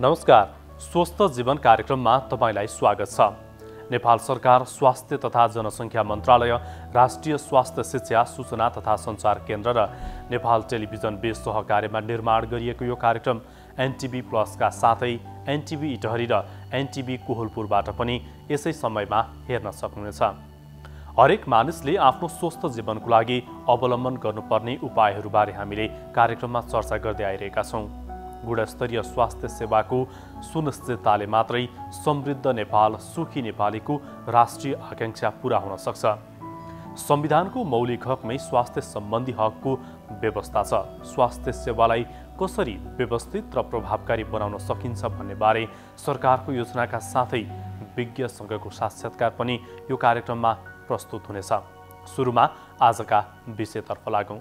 नमस्कार, स्वस्थ जीवन कार्यक्रममा तपाईलाई स्वागत छ। नेपाल सरकार स्वास्थ्य तथा जनसङ्ख्या मन्त्रालय, राष्ट्रिय स्वास्थ्य शिक्षा सूचना तथा सञ्चार केन्द्र र नेपाल टेलिभिजन बीच सहकार्यमा निर्माण गरिएको यो कार्यक्रम एनटिभी प्लसका साथै एनटिभी इटहरी र एनटिभी कोहलपुरबाट पनि यसै समयमा हेर्न सक्नुहुनेछ। हरेक मानिसले आफ्नो स्वस्थ जीवनको लागि अवलम्बन गर्नुपर्ने उपायहरूबारे हामीले कार्यक्रममा चर्चा गर्दै आइरहेका छौँ। गुणस्तरीय स्वास्थ्य सेवाको सुनिश्चितताले मात्रै समृद्ध नेपाल, सुखी नेपालीको राष्ट्रिय आकांक्षा पूरा हुन सक्छ। संविधानको मौलिक हकमै स्वास्थ्य सम्बन्धी हकको व्यवस्था छ। स्वास्थ्य सेवालाई कसरी व्यवस्थित र प्रभावकारी बनाउन सकिन्छ भन्ने बारे सरकारको योजनाका साथै विज्ञसँगको साक्षात्कार पनि यो कार्यक्रममा प्रस्तुत हुनेछ। सुरुमा आजका विषयतर्फ लागौं।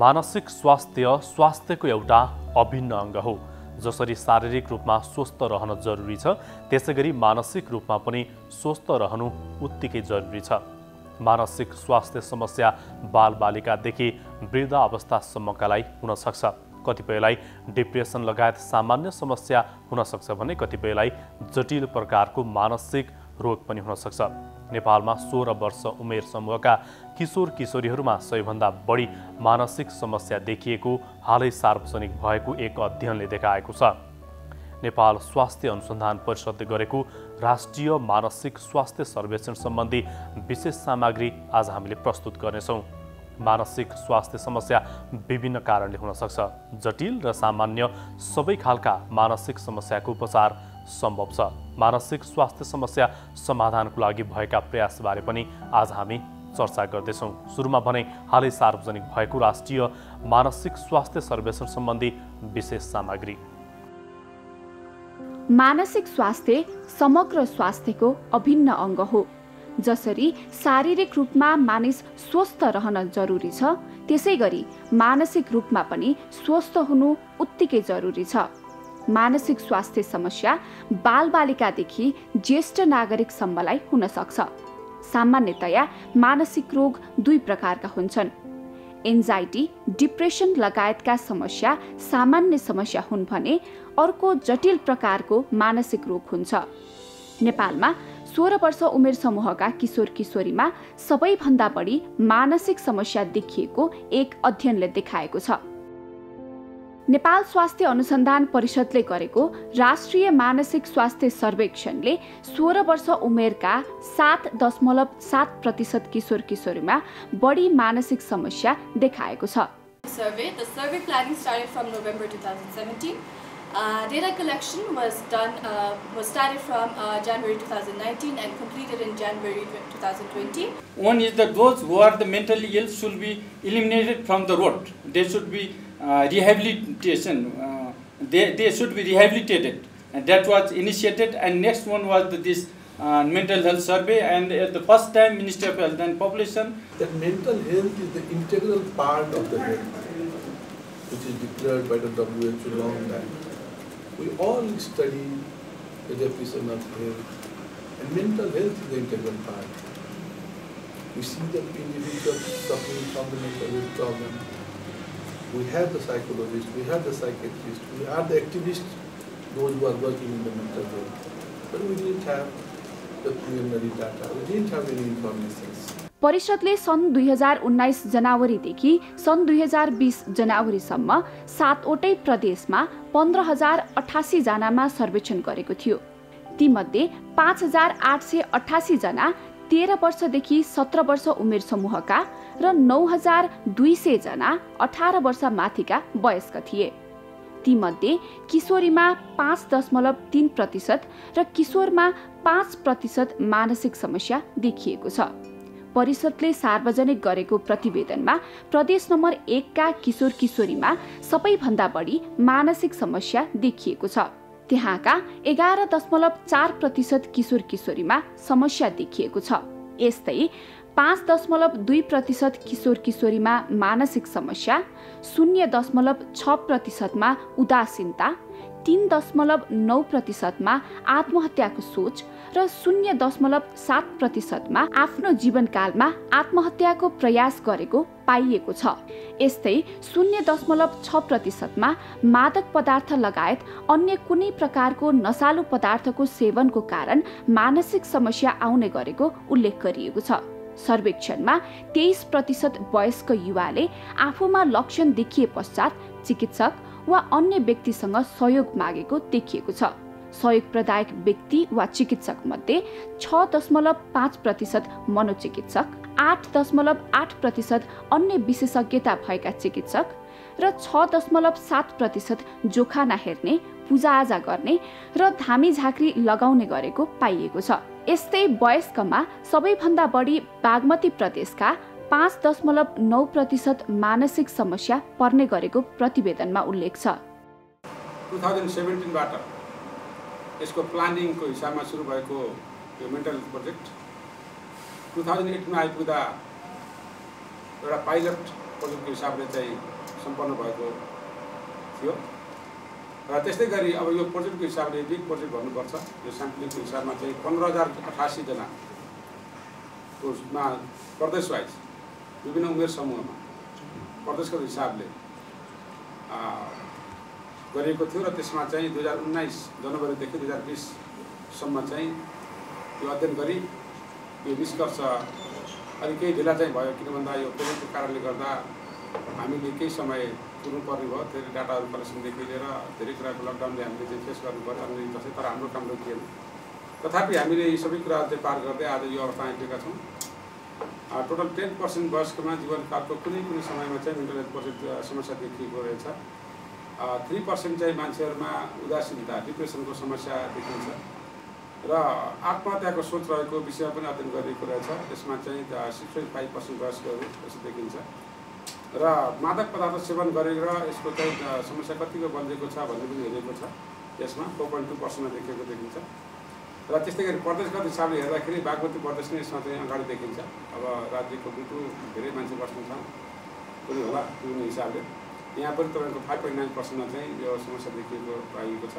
मानसिक स्वास्थ्य स्वास्थ्यको एउटा अभिन्न अङ्ग हो। जसरी शारीरिक रूपमा स्वस्थ रहन जरुरी छ, त्यसैगरी मानसिक रूपमा पनि स्वस्थ रहनु उत्तिकै जरुरी छ। मानसिक स्वास्थ्य समस्या बालबालिकादेखि वृद्ध अवस्थासम्मका लागि हुन सक्छ। कतिपयलाई डिप्रेसन लगायत सामान्य समस्या हुन सक्छ भने कतिपयलाई जटिल प्रकारको मानसिक रोग पनि हुन सक्छ। नेपालमा 16 वर्ष उमेर समूहका किशोर किशोरीहरूमा सबैभन्दा बढी मानसिक समस्या देखिएको हालै सार्वजनिक भएको एक अध्ययनले देखाएको छ। नेपाल स्वास्थ्य अनुसन्धान परिषदले गरेको राष्ट्रिय मानसिक स्वास्थ्य सर्वेक्षण सम्बन्धी विशेष सामग्री आज हामीले प्रस्तुत गर्नेछौँ। मानसिक स्वास्थ्य समस्या विभिन्न कारणले हुन सक्छ। जटिल र सामान्य सबै खालका मानसिक समस्याको उपचार सम्भव छ। मानसिक स्वास्थ्य समस्या समाधानको लागि भएका प्रयासबारे पनि आज हामी चर्चा गर्दैछौँ। सुरुमा भने हालै सार्वजनिक भएको राष्ट्रिय मानसिक स्वास्थ्य सर्वेक्षण सम्बन्धी विशेष सामग्री। मानसिक स्वास्थ्य समग्र स्वास्थ्यको अभिन्न अङ्ग हो। जसरी शारीरिक रूपमा मानिस स्वस्थ रहन जरुरी छ, त्यसैगरी मानसिक रूपमा पनि स्वस्थ हुनु उत्तिकै जरुरी छ। मानसिक स्वास्थ्य समस्या बालबालिकादेखि ज्येष्ठ नागरिकसम्मलाई हुन सक्छ। सामान्यतया मानसिक रोग दुई प्रकारका हुन्छन्। एन्जाइटी, डिप्रेसन लगायतका समस्या सामान्य समस्या हुन् भने अर्को जटिल प्रकारको मानसिक रोग हुन्छ। नेपालमा 16 वर्ष उमेर समूहका किशोर किशोरीमा सबैभन्दा बढी मानसिक समस्या देखिएको एक अध्ययनले देखाएको छ। नेपाल स्वास्थ्य अनुसन्धान परिषदले गरेको राष्ट्रिय मानसिक स्वास्थ्य सर्वेक्षणले 16 वर्ष उमेरका 7.7% किशोर किशोरीमा बढी मानसिक समस्या देखाएको छ। The survey planning started from November 2017. Data collection was started from January 2019 and completed in January 2020. One is that those who are the mentally ill should be eliminated from the road. They should be rehabilitation. They should be rehabilitated, and that was initiated. And next one was this mental health survey. And at the first time, Ministry of Health and Population. That mental health is the integral part of the health, which is declared by the WHO long time. We all study the definition of health, and mental health is the integral part. We see the individuals suffering from the mental health problem. We have the psychologists, we have the psychiatrists, we are the activists, those who are working in the mental health. But we didn't have the preliminary data, we didn't have any information. परिषदले सन् 2019 जनवरीदेखि सन् 2020 जनवरीसम्म 7वटै प्रदेशमा 15,088 जनामा सर्वेक्षण गरेको थियो। तीमध्ये 5,888 जना 13 वर्षदेखि 17 वर्ष उमेर समूहका र 9,200 जना 18 वर्ष माथिका वयस्क थिए। तीमध्ये किशोरीमा 5.3% र किशोरमा 5% मानसिक समस्या देखिएको छ। परिषदले सार्वजनिक गरेको प्रतिवेदनमा प्रदेश नम्बर 1 का किशोर किशोरीमा सबैभन्दा बढी मानसिक समस्या देखिएको छ। त्यहाँका 11.4% किशोर किशोरीमा समस्या देखिएको छ। यस्तै 5.2% किशोर किशोरीमा मानसिक समस्या, 0.6%मा उदासीनता, 3.9%मा आत्महत्याको सोच र 0.7%मा आफ्नो जीवनकालमा आत्महत्याको प्रयास गरेको पाइएको छ। यस्तै 0.6%मा मादक पदार्थ लगायत अन्य कुनै प्रकारको नशालु पदार्थको सेवनको कारण मानसिक समस्या आउने गरेको उल्लेख गरिएको छ। सर्वेक्षणमा 23% वयस्क युवाले आफूमा लक्षण देखिए पश्चात चिकित्सक वा अन्य व्यक्तिसँग सहयोग मागेको देखिएको छ। सहयोग प्रदायक व्यक्ति वा चिकित्सक मध्ये 6.5% मनोचिकित्सक, 8.8% अन्य विशेषज्ञता भएका चिकित्सक र 6.7% जोखाना हेर्ने, पूजाआजा गर्ने र धामी झाँक्री लगाउने गरेको पाइएको छ। यस्तै वयस्कमा सबैभन्दा बढी बागमती प्रदेशका 5.9% मानसिक समस्या पर्ने गरेको प्रतिवेदनमा उल्लेख छ। 2017 बाट यसको प्लानिङको हिसाबमा सुरु भएको यो मेन्टल हेल्थ प्रोजेक्ट 2008 मा आइपुग्दा एउटा पाइलट प्रोजेक्टको हिसाबले चाहिँ सम्पन्न भएको थियो र त्यस्तै गरी अब यो प्रोजेक्टको हिसाबले बिग प्रोजेक्ट भन्नुपर्छ। यो स्याम्पलिङको हिसाबमा चाहिँ 15,088 जनामा प्रदेश वाइज विभिन्न उमेर समूहमा प्रदेशको हिसाबले गरिएको थियो र त्यसमा चाहिँ 2019 जनवरीदेखि 2020 सम्म चाहिँ यो अध्ययन गरी यो निष्कर्ष अलि केही ढिला चाहिँ भयो, किन भन्दा यो कोभिडको कारणले गर्दा हामीले केही समय पुग्नुपर्ने भयो। धेरै डाटाहरू कलेक्सनदेखि लिएर धेरै कुराको लकडाउनले हामीले चाहिँ फेस गर्नु पर्यो अनि जस्तै, तर हाम्रो काम रोकिएन। तथापि हामीले यी सबै कुराहरू चाहिँ पार गर्दै आज यो अवस्था आइपुगेका छौँ। टोटल 10% वयस्कमा जीवनकालको कुनै कुनै समयमा चाहिँ मेन्टल हेल्थ समस्या देखिएको रहेछ। 3% चाहिँ मान्छेहरूमा उदासीनता, डिप्रेसनको समस्या देखिन्छ र आत्महत्याको सोच रहेको विषयमा पनि अध्ययन गरिएको रहेछ। यसमा चाहिँ 65% वयस्कहरू यसो देखिन्छ र मादक पदार्थ सेवन गरेर यसको चाहिँ समस्या कतिको बढेको छ भन्ने पनि हेरेको छ। यसमा 4.2% देखिएको देखिन्छ र त्यस्तै गरी प्रदेशगत हिसाबले हेर्दाखेरि बागमती प्रदेश नै यसमा चाहिँ अगाडि देखिन्छ। अब राज्यको मुटु धेरै मान्छे बस्ने छ पनि होला विभिन्न हिसाबले, यहाँ पनि तपाईँको 5.9% चाहिँ यो समस्या देखिएको पाइएको छ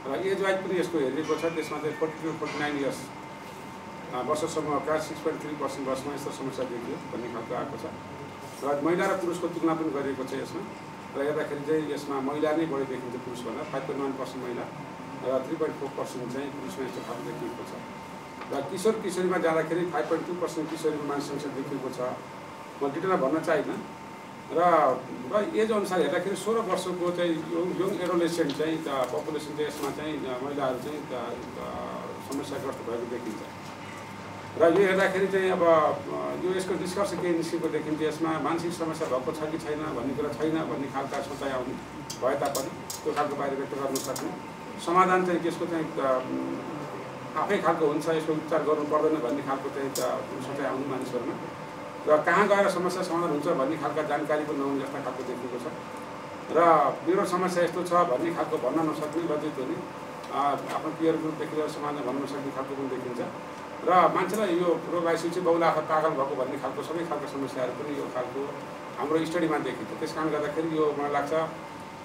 र एज वाइज पनि यसको हेरिएको छ। त्यसमा चाहिँ 40 to 49 इयर्स वर्ष समूहका 6.3% वर्षमा यस्तो समस्या देखियो भन्ने खालको आएको छ र महिला र पुरुषको तुलना पनि गरिएको छ यसमा र हेर्दाखेरि चाहिँ यसमा महिला नै बढी देखिन्छ पुरुषभन्दा। 5.1% महिला र 3.4% चाहिँ पुरुषमा यस्तो खालको देखिएको छ र किशोर किशोरीमा जाँदाखेरि 5.2% किशोरीको मानसिक समस्या देखिएको छ। म डिटेलमा भन्न चाहिनँ र एज अनुसार हेर्दाखेरि 16 वर्षको चाहिँ यङ एडोलेसेन्ट चाहिँ पपुलेसन चाहिँ यसमा चाहिँ महिलाहरू चाहिँ समस्याग्रस्त भएको देखिन्छ र यो हेर्दाखेरि चाहिँ अब यो यसको निष्कर्ष केही निस्केको देखिन्छ। यसमा मानसिक समस्या भएको छ कि छैन भन्ने कुरा छैन भन्ने खालका सोचाइ आउने भए तापनि त्यो खालको बाहिर व्यक्त गर्न सक्ने समाधान चाहिँ त्यसको चाहिँ आफै खालको हुन्छ, यसको उपचार गर्नु पर्दैन भन्ने खालको चाहिँ सोचाइ आउने मानिसहरूमा र कहाँ गएर समस्या समाधान हुन्छ भन्ने खालका जानकारी पनि नहुने जस्ता खालको देखिएको छ र मेरो समस्या यस्तो छ भन्ने खालको भन्न नसक्ने, लज्जित हुने, आफ्नो पियर ग्रुपदेखि लिएर समाधान भन्न नसक्ने खालको पनि देखिन्छ र मान्छेलाई यो रोग आइसकेपछि बहुला पागल भएको भन्ने खालको सबै खालको समस्याहरू पनि यो खालको हाम्रो स्टडीमा देखिन्छ। त्यस कारणले गर्दाखेरि यो मलाई लाग्छ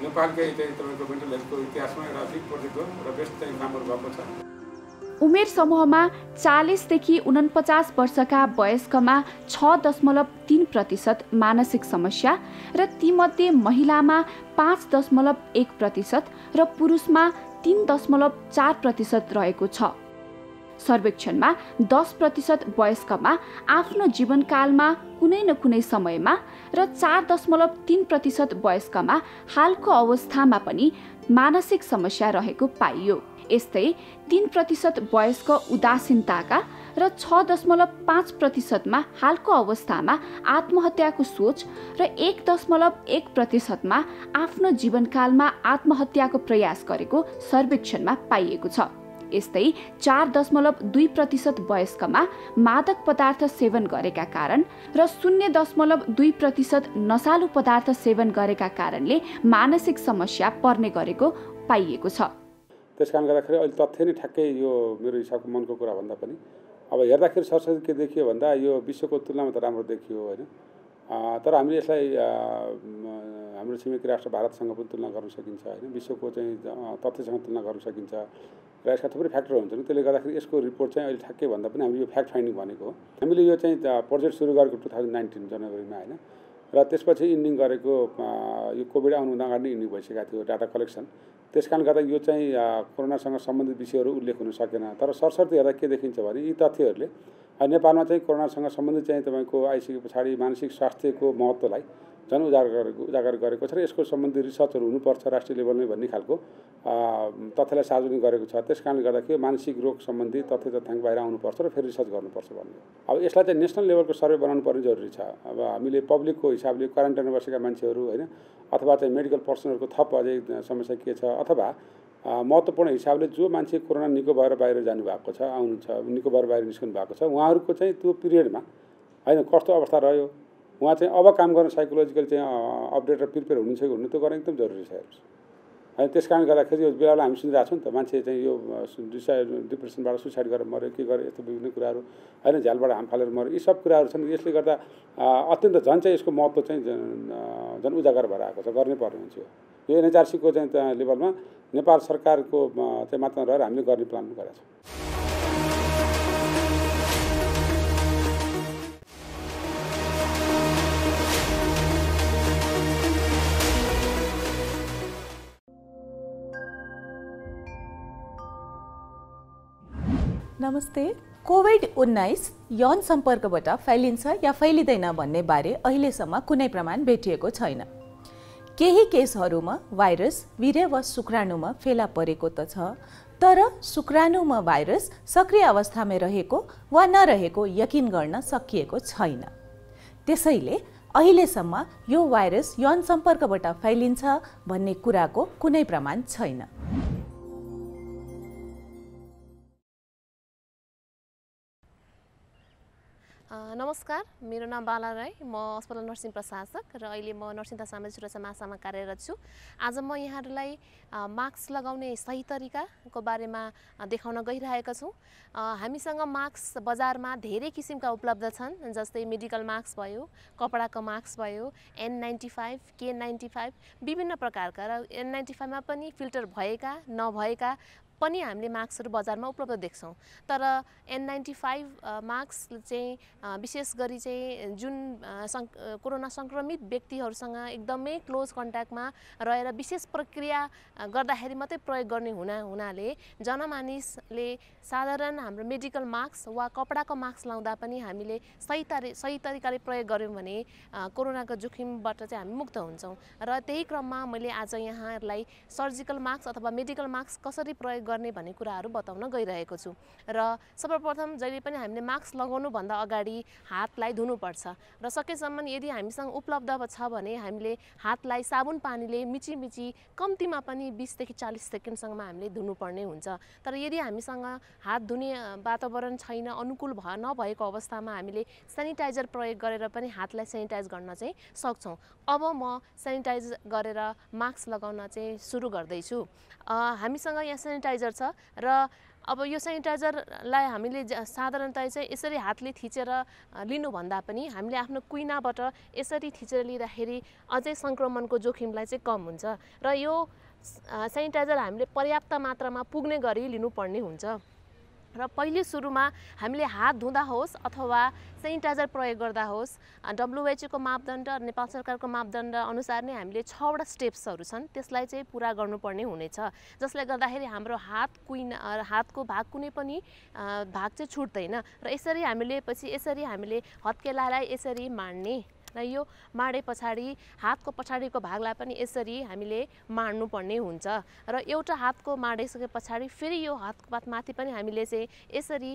नेपालकै चाहिँ तपाईँको मेन्टल हेल्थको इतिहासमा एउटा बिग प्रोजेक्ट हो र बेस्ट चाहिँ कामहरू भएको छ। उमेर समूहमा 40 देखि 49 वर्षका वयस्कमा 6.3% मानसिक समस्या र तीमध्ये महिलामा 5.1% र पुरुषमा 3.4% रहेको छ। सर्वेक्षणमा 10% वयस्कमा आफ्नो जीवनकालमा कुनै न कुनै समयमा र 4.3% वयस्कमा हालको अवस्थामा पनि मानसिक समस्या रहेको पाइयो। यस्तै 3% वयस्क उदासीनताका र 6.5%मा हालको अवस्थामा आत्महत्याको सोच र 1.1%मा आफ्नो जीवनकालमा आत्महत्याको प्रयास गरेको सर्वेक्षणमा पाइएको छ। यस्तै 4.2% वयस्कमा मादक पदार्थ सेवन गरेका कारण र 0.2% नशालु पदार्थ सेवन गरेका कारणले मानसिक समस्या पर्ने गरेको पाइएको छ। त्यस कारण गर्दाखेरि अहिले तथ्य नै ठ्याक्कै यो मेरो हिसाबको मनको कुरा भन्दा पनि अब हेर्दाखेरि सरस्वती के देखियो भन्दा यो विश्वको तुलनामा त राम्रो देखियो होइन, तर हामीले यसलाई हाम्रो छिमेकी राष्ट्र भारतसँग पनि तुलना गर्न सकिन्छ होइन, विश्वको चाहिँ तथ्यसँग तुलना गर्न सकिन्छ र यसका थुप्रै फ्याक्टर हुन्छन्। त्यसले गर्दाखेरि यसको रिपोर्ट चाहिँ अहिले ठ्याक्कै भन्दा पनि हामीले यो फ्याक्ट फाइन्डिङ भनेको हो। हामीले यो चाहिँ प्रोजेक्ट सुरु गरेको 2019 जनवरीमा होइन, र त्यसपछि इन्डिङ गरेको यो कोभिड आउनुभन्दा अगाडि नै इन्डिङ भइसकेको थियो डाटा कलेक्सन। त्यस कारणले गर्दा यो चाहिँ कोरोनासँग सम्बन्धित विषयहरू उल्लेख हुन सकेन। तर सरसर्ती हेर्दा के देखिन्छ भने यी तथ्यहरूले नेपालमा चाहिँ कोरोनासँग सम्बन्धित चाहिँ तपाईँको आइसके पछाडि मानसिक स्वास्थ्यको महत्त्वलाई झन् उजागर गरेको छ र यसको सम्बन्धी रिसर्चहरू हुनुपर्छ राष्ट्रिय लेभलमै भन्ने खालको तथ्यलाई सार्वजनिक गरेको छ। त्यस कारणले गर्दाखेरि मानसिक रोग सम्बन्धी तथ्य तथ्याङ्क बाहिर आउनुपर्छ र फेरि रिसर्च गर्नुपर्छ भन्ने। अब यसलाई चाहिँ नेसनल लेभलको सर्वे बनाउनु पर्ने जरुरी छ। अब हामीले पब्लिकको हिसाबले क्वारेन्टाइनमा बसेका मान्छेहरू होइन, अथवा चाहिँ मेडिकल पर्सनहरूको थप अझै समस्या के छ, अथवा महत्त्वपूर्ण हिसाबले जो मान्छे कोरोना निको भएर बाहिर जानुभएको छ, आउनुहुन्छ निको भएर बाहिर निस्कनु भएको छ, उहाँहरूको चाहिँ त्यो पिरियडमा होइन कस्तो अवस्था रह्यो, उहाँ चाहिँ अब काम गर्न साइकोलोजिकल चाहिँ अपडेट र प्रिपेयर हुनुहुन्छ कि हुनु त्यो गर्न एकदम जरुरी छ हेर्नुहोस् होइन। त्यस कारणले गर्दाखेरि यो बेला हामी सुनिरहेको छौँ नि त, मान्छे चाहिँ यो डिप्रेसनबाट सुसाइड गरेर मऱ्यो, के गर्यो, यस्तो विभिन्न कुराहरू होइन, झ्यालबाट हाम फालेर मऱ्यो, यी सब कुराहरू छन्। यसले गर्दा अत्यन्त झन् चाहिँ यसको महत्त्व चाहिँ झन् उजागर भएर आएको छ, गर्नै पर्ने हुन्छ यो एनएचआरसीको चाहिँ लेभलमा नेपाल सरकारको चाहिँ मात्रा रहेर हामीले गर्ने प्लान गरेका छौँ। नमस्ते। कोभिड-19 यौन सम्पर्कबाट फैलिन्छ या फैलिँदैन भन्ने बारे अहिलेसम्म कुनै प्रमाण भेटिएको छैन। केही केसहरूमा भाइरस वीर्य वा शुक्राणुमा फेला परेको त छ, तर शुक्राणुमा भाइरस सक्रिय अवस्थामा रहेको वा नरहेको यकिन गर्न सकिएको छैन। त्यसैले अहिलेसम्म यो भाइरस यौन सम्पर्कबाट फैलिन्छ भन्ने कुराको कुनै प्रमाण छैन। नमस्कार, मेरो नाम बाला राई, म अस्पताल नर्सिङ प्रशासक र अहिले म नर्सिङ तथा सामाजिक सुरक्षा महाशाखामा कार्यरत छु। आज म यहाँहरूलाई मास्क लगाउने सही तरिकाको बारेमा देखाउन गइरहेका छौँ। हामीसँग मास्क बजारमा धेरै किसिमका उपलब्ध छन्, जस्तै मेडिकल मास्क भयो, कपडाको मास्क भयो, N95, K95 विभिन्न प्रकारका, र N95 मा पनि फिल्टर भएका नभएका पनि हामीले मास्कहरू बजारमा उपलब्ध देख्छौँ। तर N95 मास्क चाहिँ विशेष गरी चाहिँ जुन कोरोना सङ्क्रमित व्यक्तिहरूसँग एकदमै क्लोज कन्ट्याक्टमा रहेर विशेष प्रक्रिया गर्दाखेरि मात्रै प्रयोग गर्ने हुनाले जनमानिसले साधारण हाम्रो मेडिकल मास्क वा कपडाको मास्क लाउँदा पनि हामीले सही तरिकाले प्रयोग गऱ्यौँ भने कोरोनाको जोखिमबाट चाहिँ हामी मुक्त हुन्छौँ। र त्यही क्रममा मैले आज यहाँहरूलाई सर्जिकल मास्क अथवा मेडिकल मास्क कसरी प्रयोग गर्ने भन्ने कुराहरू बताउन गइरहेको छु। र सर्वप्रथम जहिले पनि हामीले मास्क लगाउनुभन्दा अगाडि हातलाई धुनुपर्छ र सकेसम्म यदि हामीसँग उपलब्ध छ भने हामीले हातलाई साबुन पानीले मिची कम्तीमा पनि 20 देखि 40 सेकेन्डसम्म हामीले धुनुपर्ने हुन्छ। तर यदि हामीसँग हात धुने वातावरण छैन, अनुकूल नभएको अवस्थामा हामीले सेनिटाइजर प्रयोग गरेर पनि हातलाई सेनिटाइज गर्न चाहिँ सक्छौँ। अब म सेनिटाइज गरेर मास्क लगाउन चाहिँ सुरु गर्दैछु। हामीसँग यहाँ सेनिटाइजर छ र अब यो सेनिटाइजरलाई हामीले साधारणतया चाहिँ यसरी हातले थिचेर लिनुभन्दा पनि हामीले आफ्नो कुइनाबाट यसरी थिचेर लिँदाखेरि अझै सङ्क्रमणको जोखिमलाई चाहिँ कम हुन्छ र यो सेनिटाइजर हामीले पर्याप्त मात्रामा पुग्ने गरी लिनुपर्ने हुन्छ। र पहिले सुरुमा हामीले हात धुँदा होस् अथवा सेनिटाइजर प्रयोग गर्दा होस् WHO को मापदण्ड र नेपाल सरकारको मापदण्ड अनुसार नै हामीले 6वटा स्टेप्सहरू छन्, त्यसलाई चाहिँ पुरा गर्नुपर्ने हुनेछ, जसले गर्दाखेरि हाम्रो हातको भाग कुनै पनि भाग चाहिँ छुट्दैन। र यसरी हामीले हत्केलालाई यसरी माड्ने र यो माडे पछाडि हातको पछाडिको भागलाई पनि यसरी हामीले माड्नुपर्ने हुन्छ र एउटा हातको माडिसके पछाडि फेरि यो हातको माथि पनि हामीले चाहिँ यसरी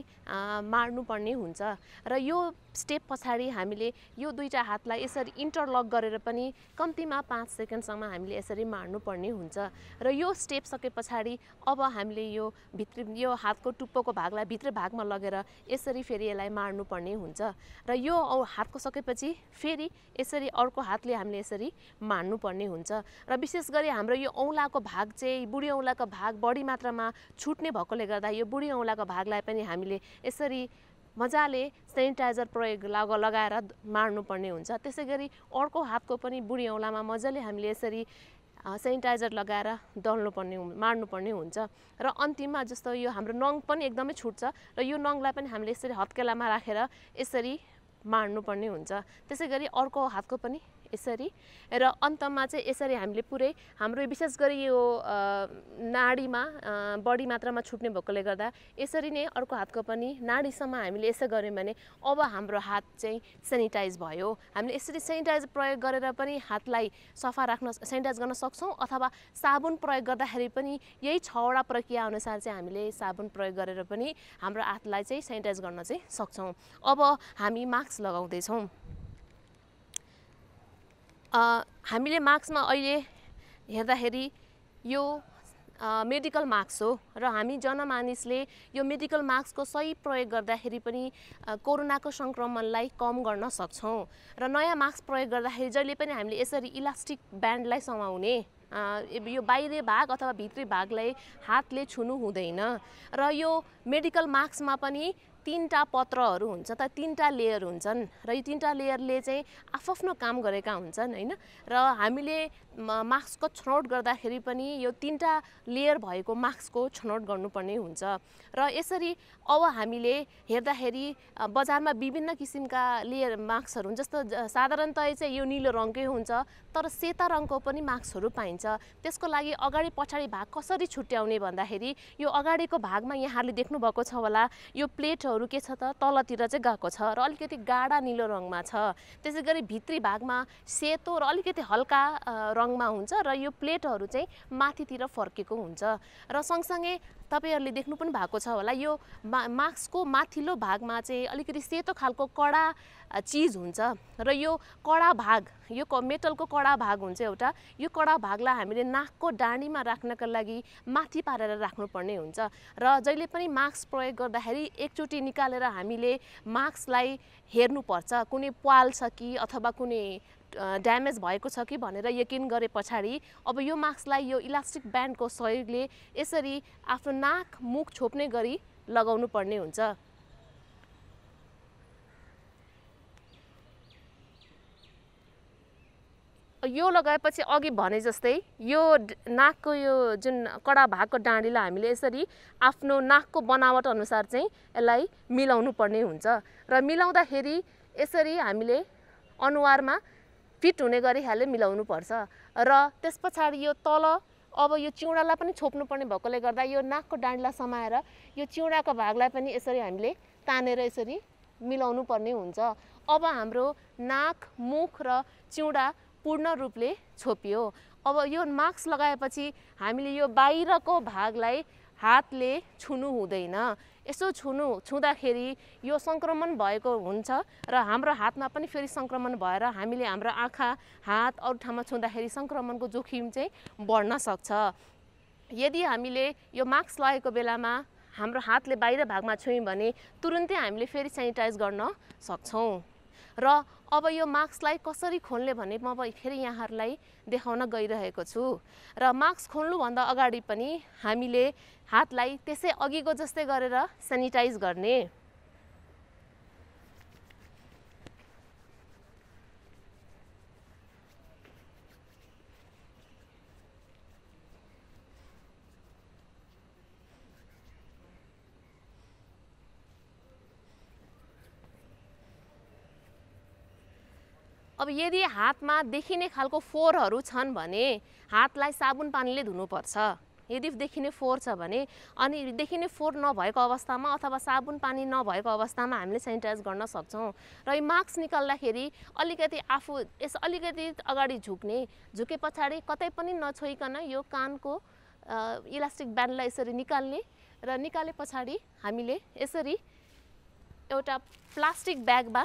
माड्नुपर्ने हुन्छ र यो स्टेप पछाडि हामीले यो दुईटा हातलाई यसरी इन्टरलक गरेर पनि कम्तीमा 5 सेकेन्डसम्म हामीले यसरी माड्नुपर्ने हुन्छ र यो स्टेप सके पछाडि अब हामीले यो हातको टुप्पोको भागलाई भित्र भागमा लगेर यसरी फेरि यसलाई माड्नुपर्ने हुन्छ र यो हातको सकेपछि फेरि यसरी अर्को हातले हामीले यसरी माड्नुपर्ने हुन्छ। र विशेष गरी हाम्रो यो औँलाको भाग चाहिँ बुढी औँलाको भाग बढी मात्रामा छुट्ने भएकोले गर्दा यो बुढी औँलाको भागलाई पनि हामीले यसरी मजाले सेनिटाइजर प्रयोग लगाएर मार्नुपर्ने हुन्छ। त्यसै गरी अर्को हातको पनि बुढी औँलामा मजाले हामीले यसरी सेनिटाइजर लगाएर मार्नुपर्ने हुन्छ। र अन्तिममा जस्तो यो हाम्रो नङ पनि एकदमै छुट्छ र यो नङलाई पनि हामीले यसरी हत्केलामा राखेर यसरी मार्नुपर्ने हुन्छ। त्यसै गरी अर्को हातको पनि यसरी र अन्तमा चाहिँ यसरी हामीले पुरै हाम्रो विशेष गरी यो नाडीमा बढी मात्रामा छुट्ने भएकोले गर्दा यसरी नै अर्को हातको पनि नाडीसम्म हामीले यसो गऱ्यौँ भने अब हाम्रो हात चाहिँ सेनिटाइज भयो। हामीले यसरी सेनिटाइज प्रयोग गरेर पनि हातलाई सफा राख्न सेनिटाइज गर्न सक्छौँ अथवा साबुन प्रयोग गर्दाखेरि पनि यही 6वटा प्रक्रिया अनुसार चाहिँ हामीले साबुन प्रयोग गरेर पनि हाम्रो हातलाई चाहिँ सेनिटाइज गर्न चाहिँ सक्छौँ। अब हामी मास्क लगाउँदैछौँ। हामीले मास्कमा अहिले हेर्दाखेरि यो मेडिकल मास्क हो र हामी जनमानिसले यो मेडिकल मास्कको सही प्रयोग गर्दाखेरि पनि कोरोनाको सङ्क्रमणलाई कम गर्न सक्छौँ। र नयाँ मास्क प्रयोग गर्दाखेरि जहिले पनि हामीले यसरी इलास्टिक ब्यान्डलाई समाउने यो बाहिरी भाग अथवा भित्री भागलाई हातले छुनु हुँदैन। र यो मेडिकल मास्कमा पनि 3टा पत्रहरू हुन्छ त 3टा लेयर हुन्छन् र यो 3टा लेयरले चाहिँ आफ्नो काम गरेका हुन्छन् हैन। र हामीले मास्कको छनौट गर्दाखेरि पनि यो 3टा लेयर भएको मास्कको छनौट गर्नुपर्ने हुन्छ। र यसरी अब हामीले हेर्दाखेरि बजारमा विभिन्न किसिमका लेयर मास्कहरू हुन्छ। जस्तो साधारणतया चाहिँ यो नीलो रङकै हुन्छ तर सेता रङको पनि मास्कहरू पाइन्छ। त्यसको लागि अगाडि पछाडि भाग कसरी छुट्याउने भन्दाखेरि यो अगाडिको भागमा यहाँहरूले देख्नुभएको छ होला यो प्लेटहरू के छ त तलतिर चाहिँ गएको छ र अलिकति गाढा नीलो रङमा छ। त्यसै गरी भित्री भागमा सेतो र अलिकति हल्का रङमा हुन्छ र यो प्लेटहरू चाहिँ माथितिर फर्केको हुन्छ। र सँगसँगै तपाईहरुले देख्नु पनि भएको छ होला यो मास्कको माथिल्लो भागमा चाहिँ अलिकति सेतो खालको कडा चीज हुन्छ र यो कडा भाग यो मेटलको कडा भाग हुन्छ एउटा। यो कडा भागलाई हामीले नाकको डाँडीमा राख्नका लागि माथि पारेर राख्नुपर्ने हुन्छ। र जहिले पनि मास्क प्रयोग गर्दाखेरि एकचोटि निकालेर हामीले मास्कलाई हेर्नुपर्छ कुनै प्वाल छ कि अथवा कुनै ड्यामेज भएको छ कि भनेर यकिन गरे पछाडि अब यो मास्कलाई यो इलास्टिक ब्यान्डको सहयोगले यसरी आफ्नो नाक मुख छोप्ने गरी लगाउनु पर्ने हुन्छ। यो लगाएपछि अघि भने जस्तै यो नाकको यो जुन कडा भागको डाँडीलाई हामीले यसरी आफ्नो नाकको बनावट अनुसार चाहिँ यसलाई मिलाउनु पर्ने हुन्छ। र मिलाउँदाखेरि यसरी हामीले अनुहारमा फिट हुने गरी हाले मिलाउनु पर्छ। र त्यसपछि यो तल अब यो चिउडालाई पनि छोप्नु पर्ने भएकोले गर्दा यो नाकको डाँडीलाई समाएर यो चिउडाको भागलाई पनि यसरी हामीले तानेर यसरी मिलाउनु पर्ने हुन्छ। अब हाम्रो नाक मुख र चिउडा पूर्ण रूपले छोपियो। अब यो मास्क लगाएपछि हामीले यो बाहिरको भागलाई हातले छुनु हुँदैन। यसो छुँदाखेरि यो संक्रमण भएको हुन्छ र हाम्रो हातमा पनि फेरि संक्रमण भएर हामीले हाम्रो आँखा हात अरू ठाउँमा छुँदाखेरि संक्रमणको जोखिम चाहिँ बढ्न सक्छ। यदि हामीले यो मास्क लगाएको बेलामा हाम्रो हातले बाहिर भागमा छुयौँ भने तुरुन्तै हामीले फेरि सेनिटाइज गर्न सक्छौँ। र अब यो मास्कलाई कसरी खोल्ने भने म फेरि यहाँहरूलाई देखाउन गइरहेको छु। र मास्क खोल्नुभन्दा अगाडि पनि हामीले हातलाई त्यसै अघिको जस्तै गरेर सेनिटाइज गर्ने। अब यदि हातमा देखिने खालको फोहोरहरू छन् भने हातलाई साबुन पानीले धुनुपर्छ। यदि देखिने फोहोर छ भने अनि देखिने फोहोर नभएको अवस्थामा अथवा साबुन पानी नभएको अवस्थामा हामीले सेनिटाइज गर्न सक्छौँ। र यो मास्क निकाल्दाखेरि अलिकति आफू यस अलिकति अगाडि झुके पछाडि कतै पनि नछोइकन यो कानको इलास्टिक ब्यान्डलाई यसरी निकाल्ने र निकाले पछाडि हामीले यसरी एउटा प्लास्टिक ब्यागमा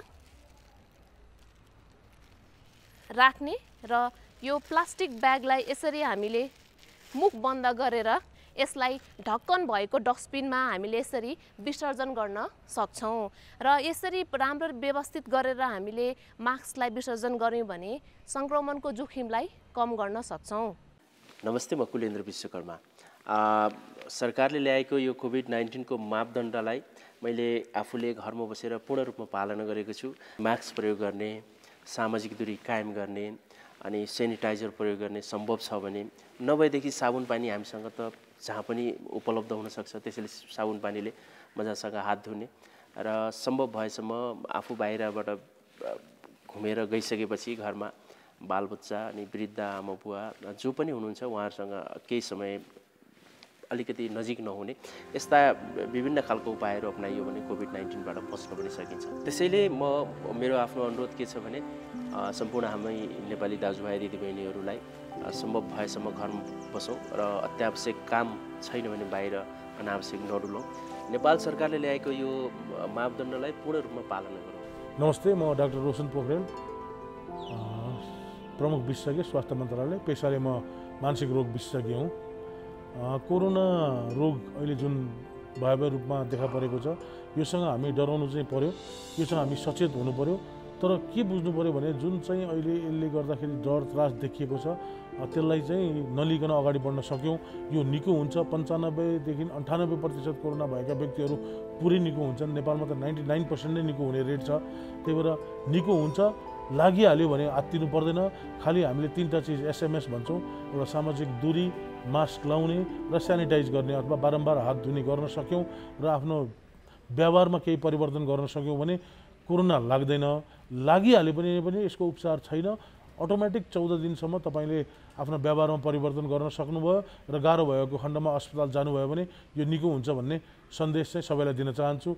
राख्ने र यो प्लास्टिक ब्यागलाई यसरी हामीले मुख बन्द गरेर यसलाई ढक्कन भएको डस्टबिनमा हामीले यसरी विसर्जन गर्न सक्छौँ। र यसरी राम्रो व्यवस्थित गरेर हामीले मास्कलाई विसर्जन गर्यौँ भने संक्रमणको जोखिमलाई कम गर्न सक्छौँ। नमस्ते, म कुलेन्द्र विश्वकर्मा। सरकारले ल्याएको यो कोभिड-19 को मापदण्डलाई मैले आफूले घरमा बसेर पूर्ण रूपमा पालना गरेको छु। मास्क प्रयोग गर्ने, सामाजिक दूरी कायम गर्ने अनि सेनिटाइजर प्रयोग गर्ने सम्भव छ भने, नभएदेखि साबुन पानी हामीसँग त जहाँ पनि उपलब्ध हुन सक्छ, त्यसैले साबुन पानीले मजासँग हात धुने र सम्भव भएसम्म आफू बाहिरबाट घुमेर गइसकेपछि घरमा बालबच्चा अनि वृद्ध आमा बुवा जो पनि हुनुहुन्छ उहाँहरूसँग केही समय अलिकति नजिक नहुने यस्ता विभिन्न खालको उपायहरू अपनाइयो भने कोभिड-19 बाट बच्न पनि सकिन्छ। त्यसैले मेरो आफ्नो अनुरोध के छ भने सम्पूर्ण हामी नेपाली दाजुभाइ दिदीबहिनीहरूलाई सम्भव भएसम्म घरमा बसौँ र अत्यावश्यक काम छैन भने बाहिर अनावश्यक नडुलौँ। नेपाल सरकारले ल्याएको यो मापदण्डलाई पूर्ण रूपमा पालना गरौँ। नमस्ते, म डाक्टर रोशन पोखरेल, प्रमुख विशेषज्ञ स्वास्थ्य मन्त्रालय। पेसाले म मानसिक रोग विशेषज्ञ हुँ। कोरोना रोग अहिले जुन भयावह रूपमा देखा परेको छ, योसँग हामी डराउनु चाहिँ पर्यो, योसँग हामी सचेत हुनु पर्यो। तर के बुझ्नु पर्यो भने जुन चाहिँ अहिले यसले गर्दाखेरि डर त्रास देखिएको छ, त्यसलाई चाहिँ नलिकन अगाडि बढ्न सक्यौँ। यो निको हुन्छ। 95 देखि 98% कोरोना भएका व्यक्तिहरू पुरै निको हुन्छन्। नेपालमा त 99% नै निको हुने रेट छ। त्यही भएर निको हुन्छ, लागिहाल्यो भने आत्तिनु पर्दैन। खालि हामीले 3टा चिज SMS भन्छौँ, एउटा सामाजिक दूरी, मास्क लाउने र सेनिटाइज गर्ने अथवा बारम्बार हात धुने गर्न सक्यौँ र आफ्नो व्यवहारमा केही परिवर्तन गर्न सक्यौँ भने कोरोना लाग्दैन। लागिहाल्यो पनि यसको उपचार छैन। अटोमेटिक 14 दिनसम्म तपाईँले आफ्नो व्यवहारमा परिवर्तन गर्न सक्नुभयो र गाह्रो भएको खण्डमा अस्पताल जानुभयो भने यो निको हुन्छ भन्ने सन्देश चाहिँ सबैलाई दिन चाहन्छु।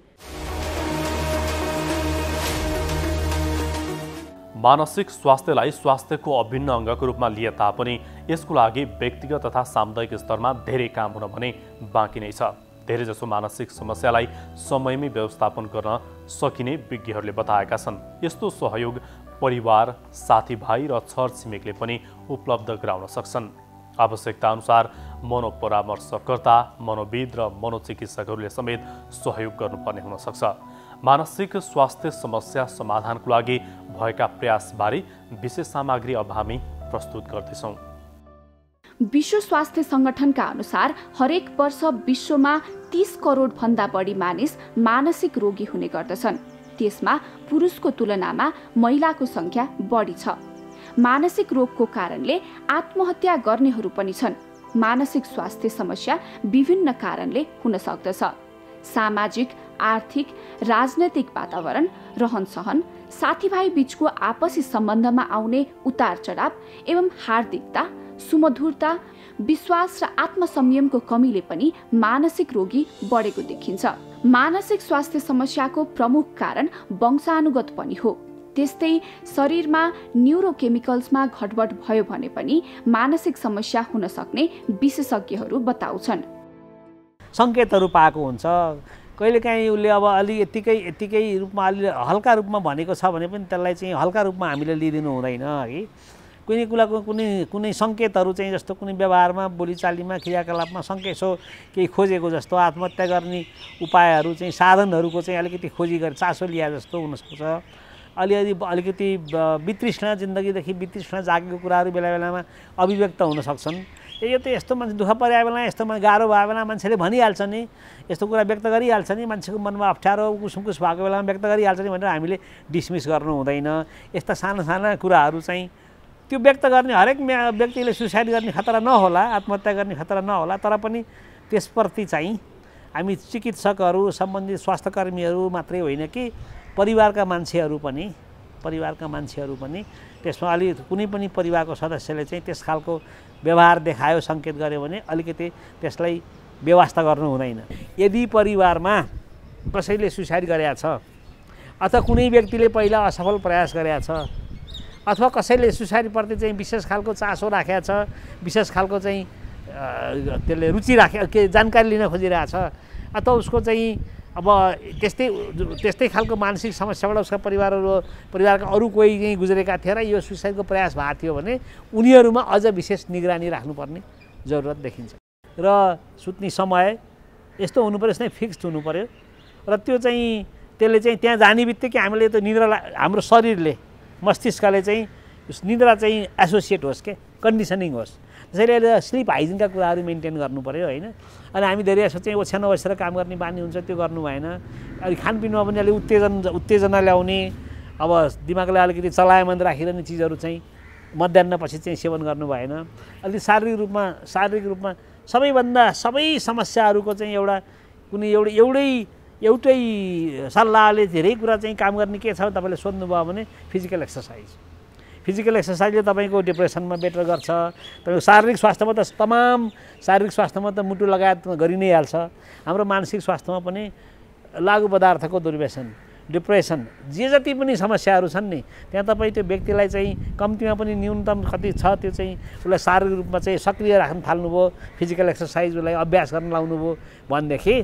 मानसिक स्वास्थ्यलाई स्वास्थ्यको अभिन्न अङ्गको रूपमा लिए तापनि यसको लागि व्यक्तिगत तथा सामुदायिक स्तरमा धेरै काम हुन भने बाँकी नै छ। धेरैजसो मानसिक समस्यालाई समयमै व्यवस्थापन गर्न सकिने विज्ञहरूले बताएका छन्। यस्तो सहयोग परिवार, साथीभाइ र छरछिमेकले पनि उपलब्ध गराउन सक्छन्। आवश्यकता अनुसार मनोपरामर्शकर्ता, मनोविद र मनोचिकित्सकहरूले समेत सहयोग गर्नुपर्ने हुन सक्छ। मानसिक स्वास्थ्य समस्या समाधानको लागि भएका प्रयासबारे विशेष सामग्री अब हामी प्रस्तुत गर्दैछौँ। विश्व स्वास्थ्य संगठनका अनुसार हरेक वर्ष विश्वमा 30 करोड भन्दा बढी मानिस मानसिक रोगी हुने गर्दछन्। त्यसमा पुरुषको तुलनामा महिलाको संख्या बढी छ। मानसिक रोगको कारणले आत्महत्या गर्नेहरू पनि छन्। मानसिक स्वास्थ्य समस्या विभिन्न कारणले हुन सक्दछ। सामाजिक, आर्थिक, राजनैतिक वातावरण, रहनसहन, साथीभाइ बीचको आपसी सम्बन्धमा आउने उतार चढाव एवं हार्दिकता, सुमधुरता, विश्वास र आत्मसंयमको कमीले पनि मानसिक रोगी बढेको देखिन्छ। मानसिक स्वास्थ्य समस्याको प्रमुख कारण वंशानुगत पनि हो। त्यस्तै शरीरमा न्युरोकेमिकल्समा घटबड भयो भने पनि मानसिक समस्या हुन सक्ने विशेषज्ञहरू बताउँछन्। सङ्केतहरू पाएको हुन्छ। कहिलेकाहीँ उसले अब अलि यत्तिकै रूपमा अलि हल्का रूपमा भनेको छ भने पनि त्यसलाई चाहिँ हल्का रूपमा हामीले लिइदिनु हुँदैन है। कुनै कुराको कुनै सङ्केतहरू चाहिँ जस्तो कुनै व्यवहारमा, बोलीचालीमा, क्रियाकलापमा सङ्केत केही खोजेको जस्तो आत्महत्या गर्ने उपायहरू चाहिँ साधनहरूको चाहिँ अलिकति खोजी गरे चासो लिया जस्तो हुनसक्छ। अलिकति वितृष्णा, जिन्दगीदेखि वितृष्णा जागेको कुराहरू बेला बेलामा अभिव्यक्त हुन सक्छन्। यो त यस्तो मान्छे दुःख परेको बेला, यस्तो गाह्रो भयो बेला मान्छेले भनिहाल्छ नि, यस्तो कुरा व्यक्त गरिहाल्छ नि, मान्छेको मनमा अप्ठ्यारो कुसुमकुस भएको बेलामा व्यक्त गरिहाल्छ नि भनेर हामीले डिसमिस गर्नु हुँदैन। यस्ता साना कुराहरू चाहिँ त्यो व्यक्त गर्ने हरेक व्यक्तिले सुसाइड गर्ने खतरा नहोला, आत्महत्या गर्ने खतरा नहोला, तर पनि त्यसप्रति चाहिँ हामी चिकित्सकहरू, सम्बन्धित स्वास्थ्यकर्मीहरू मात्रै होइन कि परिवारका मान्छेहरू पनि त्यसमा अलि कुनै पनि परिवारको सदस्यले चाहिँ त्यस खालको व्यवहार देखायो, सङ्केत गर्यो भने अलिकति त्यसलाई व्यवस्था गर्नु हुँदैन। यदि परिवारमा कसैले सुसाइड गरेको छ अथवा कुनै व्यक्तिले पहिला असफल प्रयास गरेको छ अथवा कसैले सुसाइडप्रति चाहिँ विशेष खालको चासो राखेको छ, विशेष खालको चाहिँ त्यसले रुचि के जानकारी लिन खोजिरहेछ अथवा उसको चाहिँ अब त्यस्तै खालको मानसिक समस्याबाट उसका परिवारका अरू कोही चाहिँ गुज्रेका थिए र यो सुसाइडको प्रयास भएको थियो भने उनीहरूमा अझ विशेष निगरानी राख्नुपर्ने जरुरत देखिन्छ। र सुत्ने समय यस्तो हुनु पर्यो, यसमै फिक्स्ड हुनु पर्यो र त्यो चाहिँ त्यसले चाहिँ त्यहाँ जाने बित्तिकै हामीले त्यो निद्रा हाम्रो शरीरले, मस्तिष्कले चाहिँ निद्रा चाहिँ एसोसिएट होस् के कन्डिसनिङ होस्। त्यसैले अहिले स्लिप हाइजिनका कुराहरू मेन्टेन गर्नु पऱ्यो होइन। अनि हामी धेरै जस्तो चाहिँ ओछ्यानमा बसेर काम गर्ने बानी हुन्छ, त्यो गर्नु भएन। अनि खानपिनमा पनि अलिक उत्तेजना ल्याउने, अब दिमागलाई अलिकति चलायमान राखिरहने चिजहरू चाहिँ मध्याह्नपछि चाहिँ सेवन गर्नु भएन। अलिक शारीरिक रूपमा सबै समस्याहरूको चाहिँ कुनै एउटै सल्लाहले धेरै कुरा चाहिँ काम गर्ने के छ तपाईँले सोध्नुभयो भने फिजिकल एक्सर्साइजले तपाईँको डिप्रेसनमा बेटर गर्छ। तपाईँको शारीरिक स्वास्थ्यमा त शारीरिक स्वास्थ्यमा त मुटु लगायत गरि नै हाल्छ। हाम्रो मानसिक स्वास्थ्यमा पनि लागु पदार्थको दुर्व्यसन, डिप्रेसन, जे जति पनि समस्याहरू छन् नि, त्यहाँ तपाईँ त्यो व्यक्तिलाई चाहिँ कम्तीमा पनि न्यूनतम कति छ त्यो चाहिँ उसलाई शारीरिक रूपमा चाहिँ सक्रिय राख्न थाल्नुभयो, फिजिकल एक्सर्साइज उसलाई अभ्यास गर्न लाउनुभयो भनेदेखि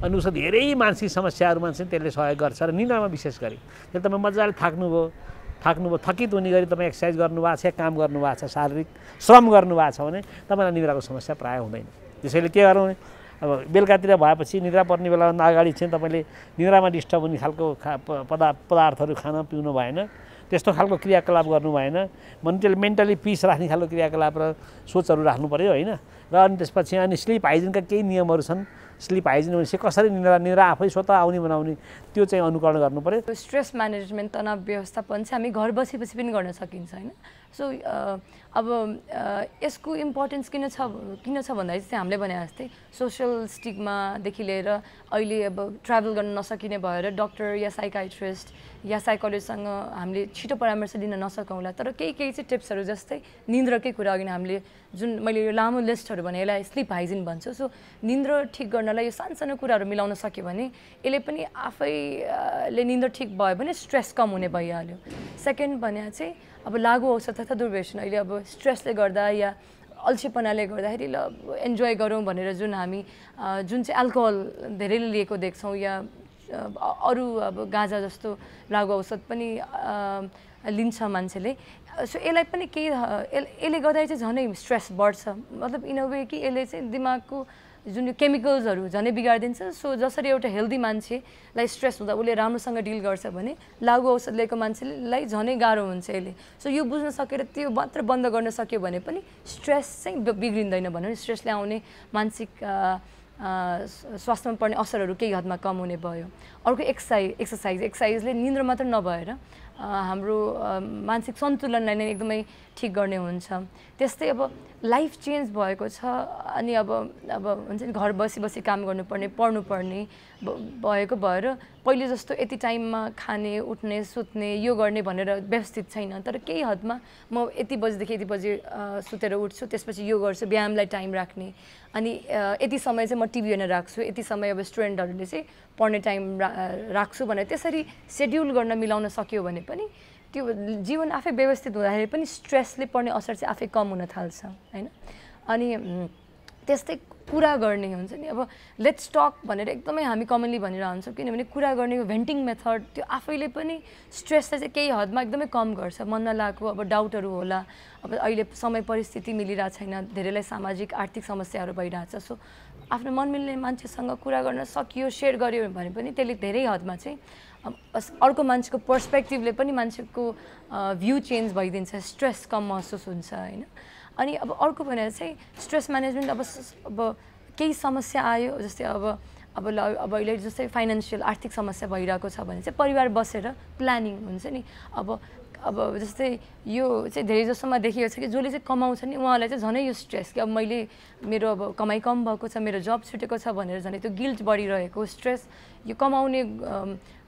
अनि उसको धेरै मानसिक समस्याहरूमा चाहिँ त्यसले सहयोग गर्छ। र निद्रामा विशेष गरी त्यसले तपाईँ मजाले थाक्नुभयो, थकित हुने गरी तपाईँ एक्सर्साइज गर्नुभएको छ, काम गर्नुभएको छ, शारीरिक श्रम गर्नुभएको छ भने तपाईँलाई निद्राको समस्या प्रायः हुँदैन। त्यसैले के गरौँ भने अब बेलुकातिर भएपछि निद्रा पर्ने बेलाभन्दा अगाडि चाहिँ तपाईँले निद्रामा डिस्टर्ब हुने खालको पदार्थहरू खान पिउनु भएन, त्यस्तो खालको क्रियाकलाप गर्नु भएन। मेन्टली पिस राख्ने खालको क्रियाकलाप र सोचहरू राख्नु पऱ्यो होइन। र अनि त्यसपछि अनि स्लिप हाइजिनका केही नियमहरू छन्। स्लिप हाइजिन भनेपछि कसरी निद्रा आफै स्वतः आउने बनाउने त्यो चाहिँ अनुकरण गर्नु पऱ्यो। स्ट्रेस म्यानेजमेन्ट, तनाव व्यवस्थापन चाहिँ हामी घर बसी पनि गर्न सकिन्छ होइन। सो अब यसको इम्पोर्टेन्स किन छ भन्दाखेरि चाहिँ हामीले भने जस्तै सोसियल स्टिग्मादेखि लिएर अहिले अब ट्राभल गर्न नसकिने भएर डक्टर या साइकाइट्रिस्ट या साइकोलोजिस्टसँग हामीले छिटो परामर्श दिन नसकौँला। तर केही चाहिँ टिप्सहरू जस्तै निन्द्राकै कुरा अघि हामीले जुन मैले यो लामो लिस्टहरू भने यसलाई स्लिप हाइजिन भन्छु। सो निन्द्रा ठिक गर्नलाई यो सानो कुराहरू मिलाउन सक्यो भने यसले पनि आफैले निन्द्रा ठिक भयो भने स्ट्रेस कम हुने भइहाल्यो। सेकेन्ड भने चाहिँ अब लागु औषध तथा दुर्व्यसन, अहिले अब स्ट्रेसले गर्दा या अल्छीपनाले गर्दाखेरि ल इन्जोय गरौँ भनेर जुन चाहिँ अल्कोहल धेरैले लिएको देख्छौँ या अरू अब गाँजा जस्तो लागु औषध पनि लिन्छ मान्छेले। सो यसलाई पनि यसले गर्दाखेरि चाहिँ झनै स्ट्रेस बढ्छ। मतलब इन अ वे कि यसले चाहिँ दिमागको जुन यो केमिकल्सहरू झनै बिगारिदिन्छ। सो जसरी एउटा हेल्दी मान्छेलाई स्ट्रेस हुँदा उसले राम्रोसँग डिल गर्छ भने लागु औषध लिएको मान्छेलाई झनै गाह्रो हुन्छ यसले। सो यो बुझ्न सकेर त्यो मात्र बन्द गर्न सक्यो भने पनि स्ट्रेस चाहिँ बिग्रिँदैन। भनौँ स्ट्रेसले आउने मानसिक स्वास्थ्यमा पर्ने असरहरू केही हदमा कम हुने भयो। अर्को एक्सर्साइजले निन्द्रा मात्र नभएर हाम्रो मानसिक सन्तुलनलाई नै एकदमै ठिक गर्ने हुन्छ। त्यस्तै अब लाइफ चेन्ज भएको छ अनि अब हुन्छ नि घर बसी काम गर्नुपर्ने, पढ्नुपर्ने भएको भएर पहिले जस्तो यति टाइममा खाने, उठ्ने, सुत्ने, यो गर्ने भनेर व्यवस्थित छैन। तर केही हदमा म यति बजीदेखि यति बजी सुतेर उठ्छु, त्यसपछि यो गर्छु, व्यायामलाई टाइम राख्ने, अनि यति समय चाहिँ म टिभी हेर्न राख्छु, यति समय अब स्टुडेन्टहरूले चाहिँ पढ्ने टाइम राख्छु भनेर त्यसरी सेड्युल गर्न मिलाउन सक्यो भने पनि त्यो जीवन आफै व्यवस्थित हुँदाखेरि पनि स्ट्रेसले पर्ने असर चाहिँ आफै कम हुन थाल्छ होइन। अनि त्यस्तै कुरा गर्ने हुन्छ नि, अब लेट्स टक भनेर एकदमै हामी कमनली भनिरहन्छौँ, किनभने कुरा गर्ने भेन्टिङ मेथड त्यो आफैले पनि स्ट्रेसलाई चाहिँ केही हदमा एकदमै कम गर्छ। मन नलागेको अब डाउटहरू होला, अब अहिले समय परिस्थिति मिलिरहेको छैन, धेरैलाई सामाजिक आर्थिक समस्याहरू भइरहेछ। सो आफ्नो मन मिल्ने मान्छेसँग कुरा गर्न सकियो, सेयर गर्यो भने पनि त्यसले धेरै हदमा चाहिँ अर्को मान्छेको पर्सपेक्टिभले पनि मान्छेको भ्यू चेन्ज भइदिन्छ, स्ट्रेस कम महसुस हुन्छ होइन। अनि अब अर्को भनेर चाहिँ स्ट्रेस म्यानेजमेन्ट अब केही समस्या आयो, जस्तै अब अहिले जस्तै फाइनेन्सियल आर्थिक समस्या भइरहेको छ भने चाहिँ परिवार बसेर प्लानिङ हुन्छ नि। अब जस्तै यो चाहिँ धेरै जसोमा देखिएको छ कि जसले चाहिँ कमाउँछ नि उहाँलाई चाहिँ झनै यो स्ट्रेस कि अब मेरो अब कमाइ कम भएको छ, मेरो जब छुटेको छ भनेर झनै त्यो गिल्ट बढिरहेको, स्ट्रेस यो कमाउने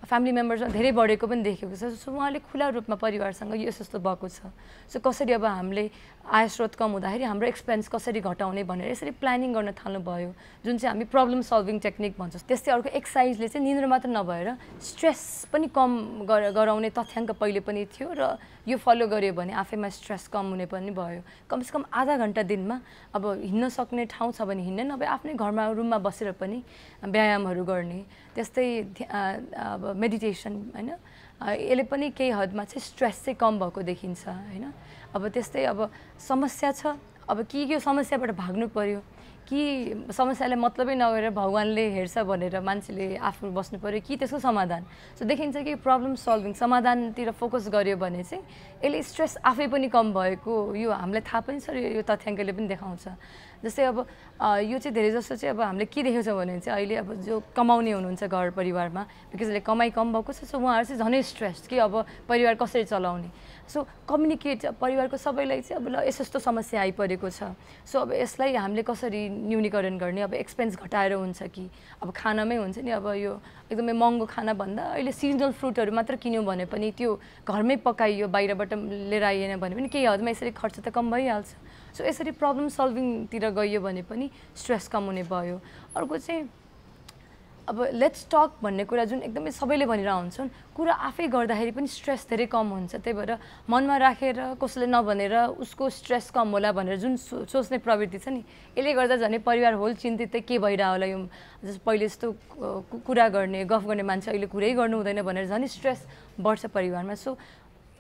फ्यामिली मेम्बर्समा धेरै बढेको पनि देखेको छ। सो उहाँले खुला रूपमा परिवारसँग यो यस्तो भएको छ। सो कसरी अब हामीले आय स्रोत कम हुँदाखेरि हाम्रो एक्सपेन्स कसरी घटाउने भनेर यसरी प्लानिङ गर्न थाल्नुभयो, जुन चाहिँ हामी प्रब्लम सल्भिङ टेक्निक भन्छौँ। त्यस्तै अर्को एक्सर्साइजले चाहिँ निन्द्रा मात्र नभएर स्ट्रेस पनि कम गराउने तथ्याङ्क पहिले पनि थियो र यो फलो गर्यो भने आफैमा स्ट्रेस कम हुने पनि भयो। कमसेकम आधा घन्टा दिनमा अब हिँड्न सक्ने ठाउँ छ भने हिँड्ने, नभए आफ्नै घरमा रुममा बसेर पनि व्यायामहरू गर्ने। त्यस्तै अब मेडिटेसन होइन, यसले पनि केही हदमा चाहिँ स्ट्रेस चाहिँ कम भएको देखिन्छ होइन। अब त्यस्तै अब समस्या छ, अब के समस्याबाट भाग्नु पर्यो, कि समस्याले मतलबै नगरेर भगवान्ले हेर्छ भनेर मान्छेले आफू बस्नु पर्यो कि त्यसको समाधान। सो देखिन्छ कि प्रब्लम सल्भिङ समाधानतिर फोकस गर्यो भने चाहिँ यसले स्ट्रेस आफै पनि कम भएको यो हामीलाई थाहा पनि छ र यो तथ्याङ्कले पनि देखाउँछ। जस्तै अब यो चाहिँ धेरै जस्तो चाहिँ अब हामीले के देखेको छ भने चाहिँ अहिले अब जो कमाउने हुनुहुन्छ घर परिवारमा बिकजले कमाइ कम भएको छ, सो उहाँहरू चाहिँ झनै स्ट्रेस कि अब परिवार कसरी चलाउने। सो कम्युनिकेट परिवारको सबैलाई चाहिँ अब ल यस्तो समस्या आइपरेको छ, सो अब यसलाई हामीले कसरी न्यूनीकरण गर्ने, अब एक्सपेन्स घटाएर हुन्छ कि अब खानामै हुन्छ नि, अब यो एकदमै महँगो खाना भन्दा अहिले सिजनल फ्रुटहरू मात्र किन्यौँ भने पनि त्यो घरमै पकाइयो बाहिरबाट लिएर आइएन भने पनि केही हदमा यसरी खर्च त कम भइहाल्छ। सो यसरी प्रब्लम सल्भिङतिर गइयो भने पनि स्ट्रेस कम हुने भयो। अर्को चाहिँ अब लेट्स टक भन्ने कुरा जुन एकदमै सबैले भनिरहन्छन्, कुरा आफै गर्दाखेरि पनि स्ट्रेस धेरै कम हुन्छ। त्यही भएर मनमा राखेर कसैले नभनेर उसको स्ट्रेस कम होला भनेर जुन सोच्ने प्रवृत्ति छ नि, यसले गर्दा झन् परिवार होल चिन्तित के भइरह होला, यो जस्तो पहिले जस्तो कुरा गर्ने गफ गर्ने मान्छे अहिले कुरै गर्नु हुँदैन भनेर झन् स्ट्रेस बढ्छ परिवारमा। सो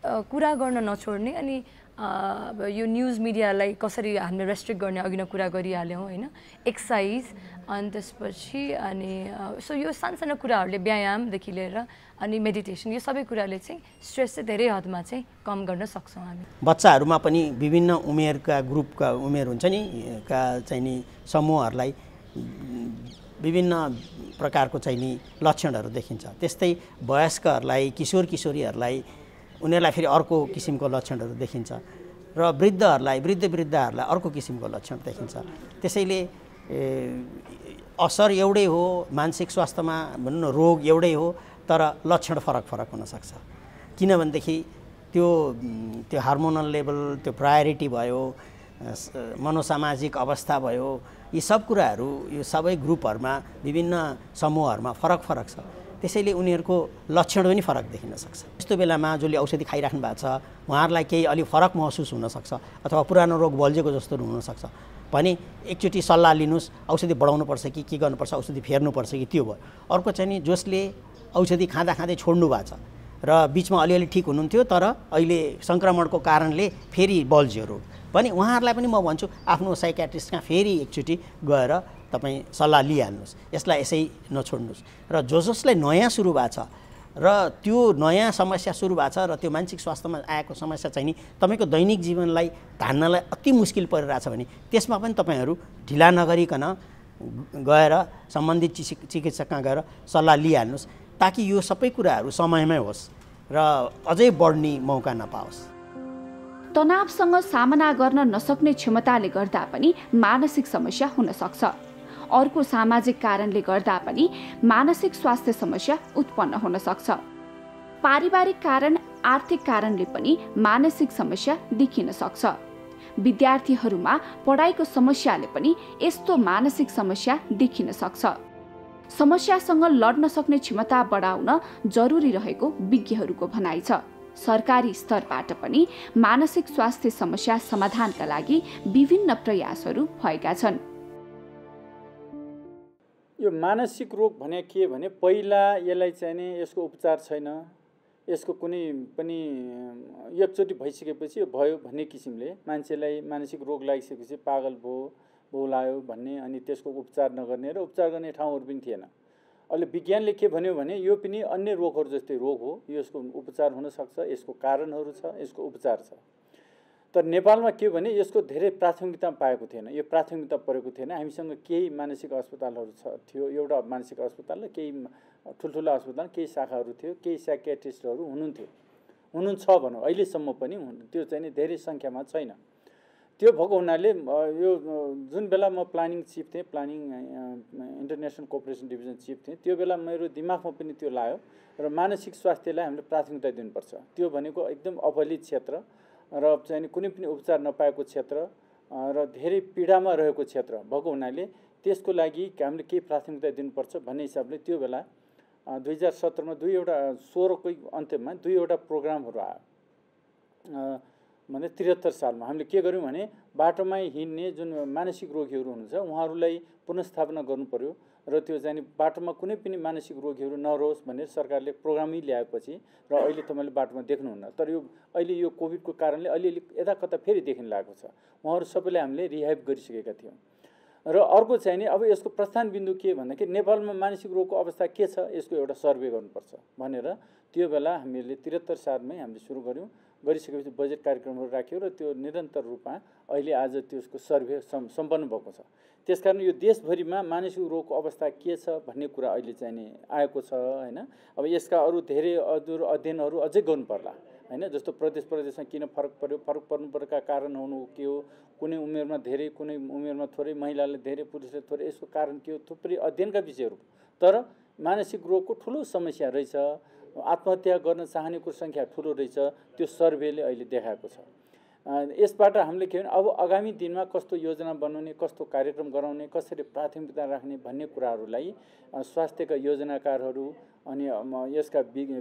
कुरा गर्न नछोड्ने अनि अब यो न्युज मिडियालाई कसरी हामीले रेस्ट्रिक्ट गर्ने अघि नै कुरा गरिहाल्यौँ होइन, एक्सर्साइज अनि त्यसपछि अनि सो यो सानसानो कुराहरूले व्यायामदेखि लिएर अनि मेडिटेसन यो सबै कुराले चाहिँ स्ट्रेस चाहिँ धेरै हदमा चाहिँ कम गर्न सक्छौँ हामी। बच्चाहरूमा पनि विभिन्न उमेरका ग्रुपका उमेर हुन्छ नि का चाहिँ नि समूहहरूलाई विभिन्न प्रकारको चाहिँ नि लक्षणहरू देखिन्छ। त्यस्तै वयस्कहरूलाई किशोर किशोरीहरूलाई उनीहरूलाई फेरि अर्को किसिमको लक्षणहरू देखिन्छ र वृद्धहरूलाई अर्को किसिमको लक्षण देखिन्छ। त्यसैले असर एउटै हो, मानसिक स्वास्थ्यमा भनौँ न रोग एउटै हो, तर लक्षण फरक फरक हुनसक्छ। किनभनेदेखि त्यो हार्मोनल लेभल, त्यो प्रायोरिटी भयो, मनोसामाजिक अवस्था भयो, यी सब कुराहरू यो सबै ग्रुपहरूमा विभिन्न समूहहरूमा फरक फरक छ। त्यसैले उनीहरूको लक्षण पनि फरक देखिन सक्छ। यस्तो बेलामा जसले औषधि खाइराख्नु भएको छ उहाँहरूलाई केही अलि फरक महसुस हुनसक्छ अथवा पुरानो रोग बल्झेको जस्तो हुनसक्छ भने एकचोटि सल्लाह लिनुहोस्, औषधि बढाउनुपर्छ कि के गर्नुपर्छ, औषधि फेर्नुपर्छ कि, त्यो भयो। अर्को चाहिँ नि जसले औषधि खाँदा छोड्नु भएको छ र बिचमा अलिअलि ठिक हुनुहुन्थ्यो तर अहिले सङ्क्रमणको कारणले फेरि बल्झ्यो रोग भने उहाँहरूलाई पनि म भन्छु आफ्नो साइकियाट्रिस्टमा फेरि एकचोटि गएर तपाईँ सल्लाह लिइहाल्नुहोस्, यसलाई यसै नछोड्नुहोस्। र जसलाई नयाँ सुरु भएको छ र त्यो नयाँ समस्या सुरु भएको छ र त्यो मानसिक स्वास्थ्यमा आएको समस्या चाहिँ नि तपाईँको दैनिक जीवनलाई धान्नलाई अति मुस्किल परिरहेछ भने त्यसमा पनि तपाईँहरू ढिला नगरिकन गएर सम्बन्धित चिकित्सकमा गएर सल्लाह लिइहाल्नुहोस् ताकि यो सबै कुराहरू समयमै होस् र अझै बढ्ने मौका नपाओस्। तनावसँग सामना गर्न नसक्ने क्षमताले गर्दा पनि मानसिक समस्या हुन सक्छ। अर्को सामाजिक कारणले गर्दा पनि मानसिक स्वास्थ्य समस्या उत्पन्न हुन सक्छ। पारिवारिक कारण, आर्थिक कारणले पनि मानसिक समस्या देखिन सक्छ। विद्यार्थीहरूमा पढाइको समस्याले पनि यस्तो मानसिक समस्या देखिन सक्छ। समस्यासँग लड्न सक्ने क्षमता बढाउन जरुरी रहेको विज्ञहरूको भनाइ छ। सरकारी स्तरबाट पनि मानसिक स्वास्थ्य समस्या समाधानका लागि विभिन्न प्रयासहरू भएका छन्। यो मानसिक रोग भने के भने पहिला यसलाई चाहिँ नि यसको उपचार छैन, यसको कुनै पनि एकचोटि भइसकेपछि भयो भन्ने किसिमले मान्छेलाई मानसिक रोग लागिसकेपछि पागल भयो बोलायो भन्ने, अनि त्यसको उपचार नगर्ने र उपचार गर्ने ठाउँहरू पनि थिएन। अहिले विज्ञानले के भन्यो भने यो पनि अन्य रोगहरू जस्तै रोग हो, यसको उपचार हुन सक्छ, यसको कारणहरू छ, यसको उपचार छ। तर नेपालमा के भने यसको धेरै प्राथमिकता पाएको थिएन, यो प्राथमिकता परेको थिएन। हामीसँग केही मानसिक अस्पतालहरू थियो, एउटा मानसिक अस्पताल र केही ठुल्ठुला अस्पताल, केही शाखाहरू थियो, केही साइकियाट्रिस्टहरू हुनुहुन्छ भनौँ। अहिलेसम्म पनि त्यो चाहिँ नि धेरै सङ्ख्यामा छैन। त्यो भएको हुनाले यो जुन बेला म प्लानिङ चिफ थिएँ, planning international cooperation division chief थिएँ, त्यो बेला मेरो दिमागमा पनि त्यो लाग्यो र मानसिक स्वास्थ्यलाई हामीले प्राथमिकता दिनुपर्छ। त्यो भनेको एकदम अवहेलित क्षेत्र र चाहिँ कुनै पनि उपचार नपाएको क्षेत्र र धेरै पीडामा रहेको क्षेत्र भएको हुनाले त्यसको लागि हामीले केही प्राथमिकता दिनुपर्छ भन्ने हिसाबले त्यो बेला 2017मा 16कै अन्त्यमा 2वटा प्रोग्रामहरू आयो। भने 73 सालमा हामीले के गर्यौँ भने बाटोमा हिँड्ने जुन मानसिक रोगीहरू हुनुहुन्छ उहाँहरूलाई पुनर्स्थापना गर्नु पर्यो र त्यो चाहिँ बाटोमा कुनै पनि मानसिक रोगीहरू नरहोस् भनेर सरकारले प्रोग्रामै ल्याएपछि र अहिले तपाईँले बाटोमा देख्नुहुन्न। तर यो अहिले यो कोभिडको कारणले अलिअलि यता कता फेरि देखिन लागेको छ। उहाँहरू सबैलाई हामीले रिहाइब गरिसकेका थियौँ र अर्को चाहिँ नि अब यसको प्रस्थान बिन्दु के भन्दाखेरि नेपालमा मानसिक रोगको अवस्था के छ यसको एउटा सर्वे गर्नुपर्छ भनेर त्यो बेला हामीले 73 सालमै हामीले सुरु गर्यौँ। गरिसकेपछि बजेट कार्यक्रमहरू राख्यो र त्यो निरन्तर रूपमा अहिले आज त्यसको सर्वे सम्पन्न भएको छ। त्यसकारण यो देशभरिमा मानसिक रोगको अवस्था के छ भन्ने कुरा अहिले चाहिँ नि आएको छ हैन। अब यसका अरू धेरै अध्ययनहरू अझै गर्नु पर्ला हैन। जस्तो प्रदेशमा किन फरक पर्यो, फरक पर्नुका कारण हुनु के हो, कुनै उमेरमा धेरै कुनै उमेरमा थोरै, महिलाले धेरै पुरुषले थोरै, यसको कारण के हो, थुप्रै अध्ययनका विषयहरू। तर मानसिक रोगको ठुलो समस्या रहेछ, आत्महत्या गर्न चाहनेको सङ्ख्या ठुलो रहेछ, त्यो सर्वेले अहिले देखाएको छ। यसबाट हामीले के भने अब आगामी दिनमा कस्तो योजना बनाउने, कस्तो कार्यक्रम गराउने, कसरी प्राथमिकता राख्ने भन्ने कुराहरूलाई स्वास्थ्यका योजनाकारहरू अनि यसका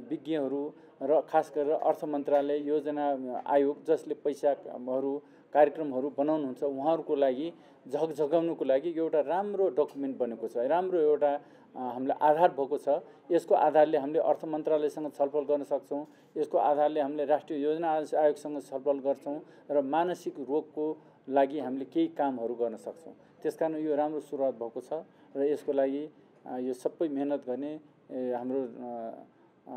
विज्ञहरू र खास गरेर अर्थ मन्त्रालय योजना आयोग जसले पैसाहरू कार्यक्रमहरू बनाउनुहुन्छ उहाँहरूको लागि झकझगाउनुको लागि एउटा राम्रो डकुमेन्ट बनेको छ, राम्रो एउटा हामीलाई आधार भएको छ। यसको आधारले हामीले अर्थ मन्त्रालयसँग छलफल गर्न सक्छौँ, यसको आधारले हामीले राष्ट्रिय योजना आयोगसँग छलफल गर्छौँ र मानसिक रोगको लागि हामीले केही कामहरू गर्न सक्छौँ। त्यसकारण यो राम्रो सुरुवात भएको छ र यसको लागि यो सबै मेहनत गर्ने हाम्रो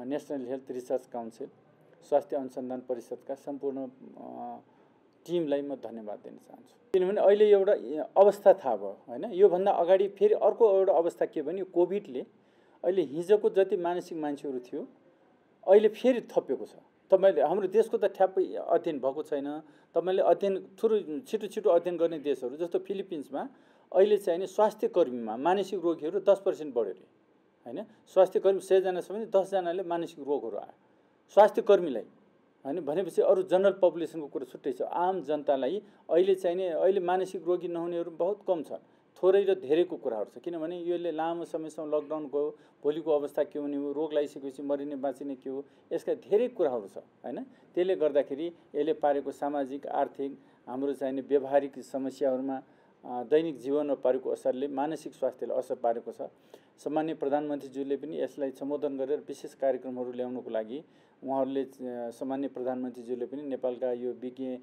नेसनल हेल्थ रिसर्च काउन्सिल, स्वास्थ्य अनुसन्धान परिषदका सम्पूर्ण टिमलाई म धन्यवाद दिन चाहन्छु। किनभने अहिले एउटा अवस्था थाहा भयो हैन। योभन्दा अगाडि फेरि अर्को एउटा अवस्था के भने कोभिडले अहिले हिजोको जति मानसिक मान्छेहरू थियो अहिले फेरि थपेको छ। तपाईले हाम्रो देशको त ठ्याप्पै अध्ययन भएको छैन। तपाईले अध्ययन छिटो अध्ययन गर्ने देशहरू जस्तो फिलिपिन्समा अहिले चाहिँ नि स्वास्थ्य कर्मीमा मानसिक रोगीहरू 10% बढ्यो रे हैन। स्वास्थ्य कर्मी 100 जना छ भने 10 जनाले मानसिक रोगहरू आयो स्वास्थ्य कर्मीलाई हैन। भनेपछि अरू जनरल पपुलेसनको कुरा छुट्टै छ। आम जनतालाई अहिले चाहिँ नि अहिले मानसिक रोगी नहुनेहरू बहुत कम छ, थोरै र धेरैको कुराहरू छ। किनभने यसले लामो समयसम्म लकडाउन गयो, भोलिको अवस्था के हुने हो, रोग लगाइसकेपछि मरिने बाँचिने के हो, यसका धेरै कुराहरू छ हैन। त्यसले गर्दाखेरि यसले पारेको सामाजिक आर्थिक हाम्रो चाहिँ नि व्यवहारिक समस्याहरूमा दैनिक जीवनमा पारेको असरले मानसिक स्वास्थ्यलाई असर पारेको छ। सम्माननीय प्रधानमन्त्रीज्यूले पनि यसलाई सम्बोधन गरेर विशेष कार्यक्रमहरू ल्याउनको लागि उहाँहरूले सम्माननीय प्रधानमन्त्रीज्यूले पनि नेपालका यो विज्ञ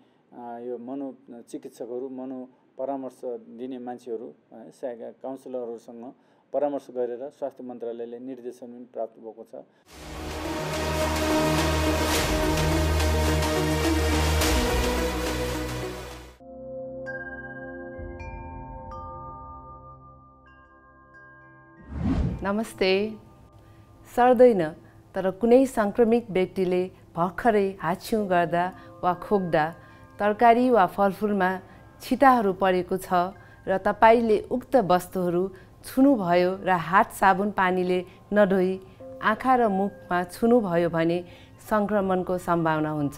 यो मनोचिकित्सकहरू, मनो परामर्श दिने मान्छेहरू काउन्सिलरहरूसँग परामर्श गरेर स्वास्थ्य मन्त्रालयले निर्देशन पनि प्राप्त भएको छ। नमस्ते। सर्दैन तर कुनै सङ्क्रमित व्यक्तिले भर्खरै हाच्छिउँ गर्दा वा खोक्दा तरकारी वा फलफुलमा छिटाहरू परेको छ र तपाईले उक्त वस्तुहरू छुनुभयो र हात साबुन पानीले नधोई आँखा र मुखमा छुनुभयो भने सङ्क्रमणको सम्भावना हुन्छ।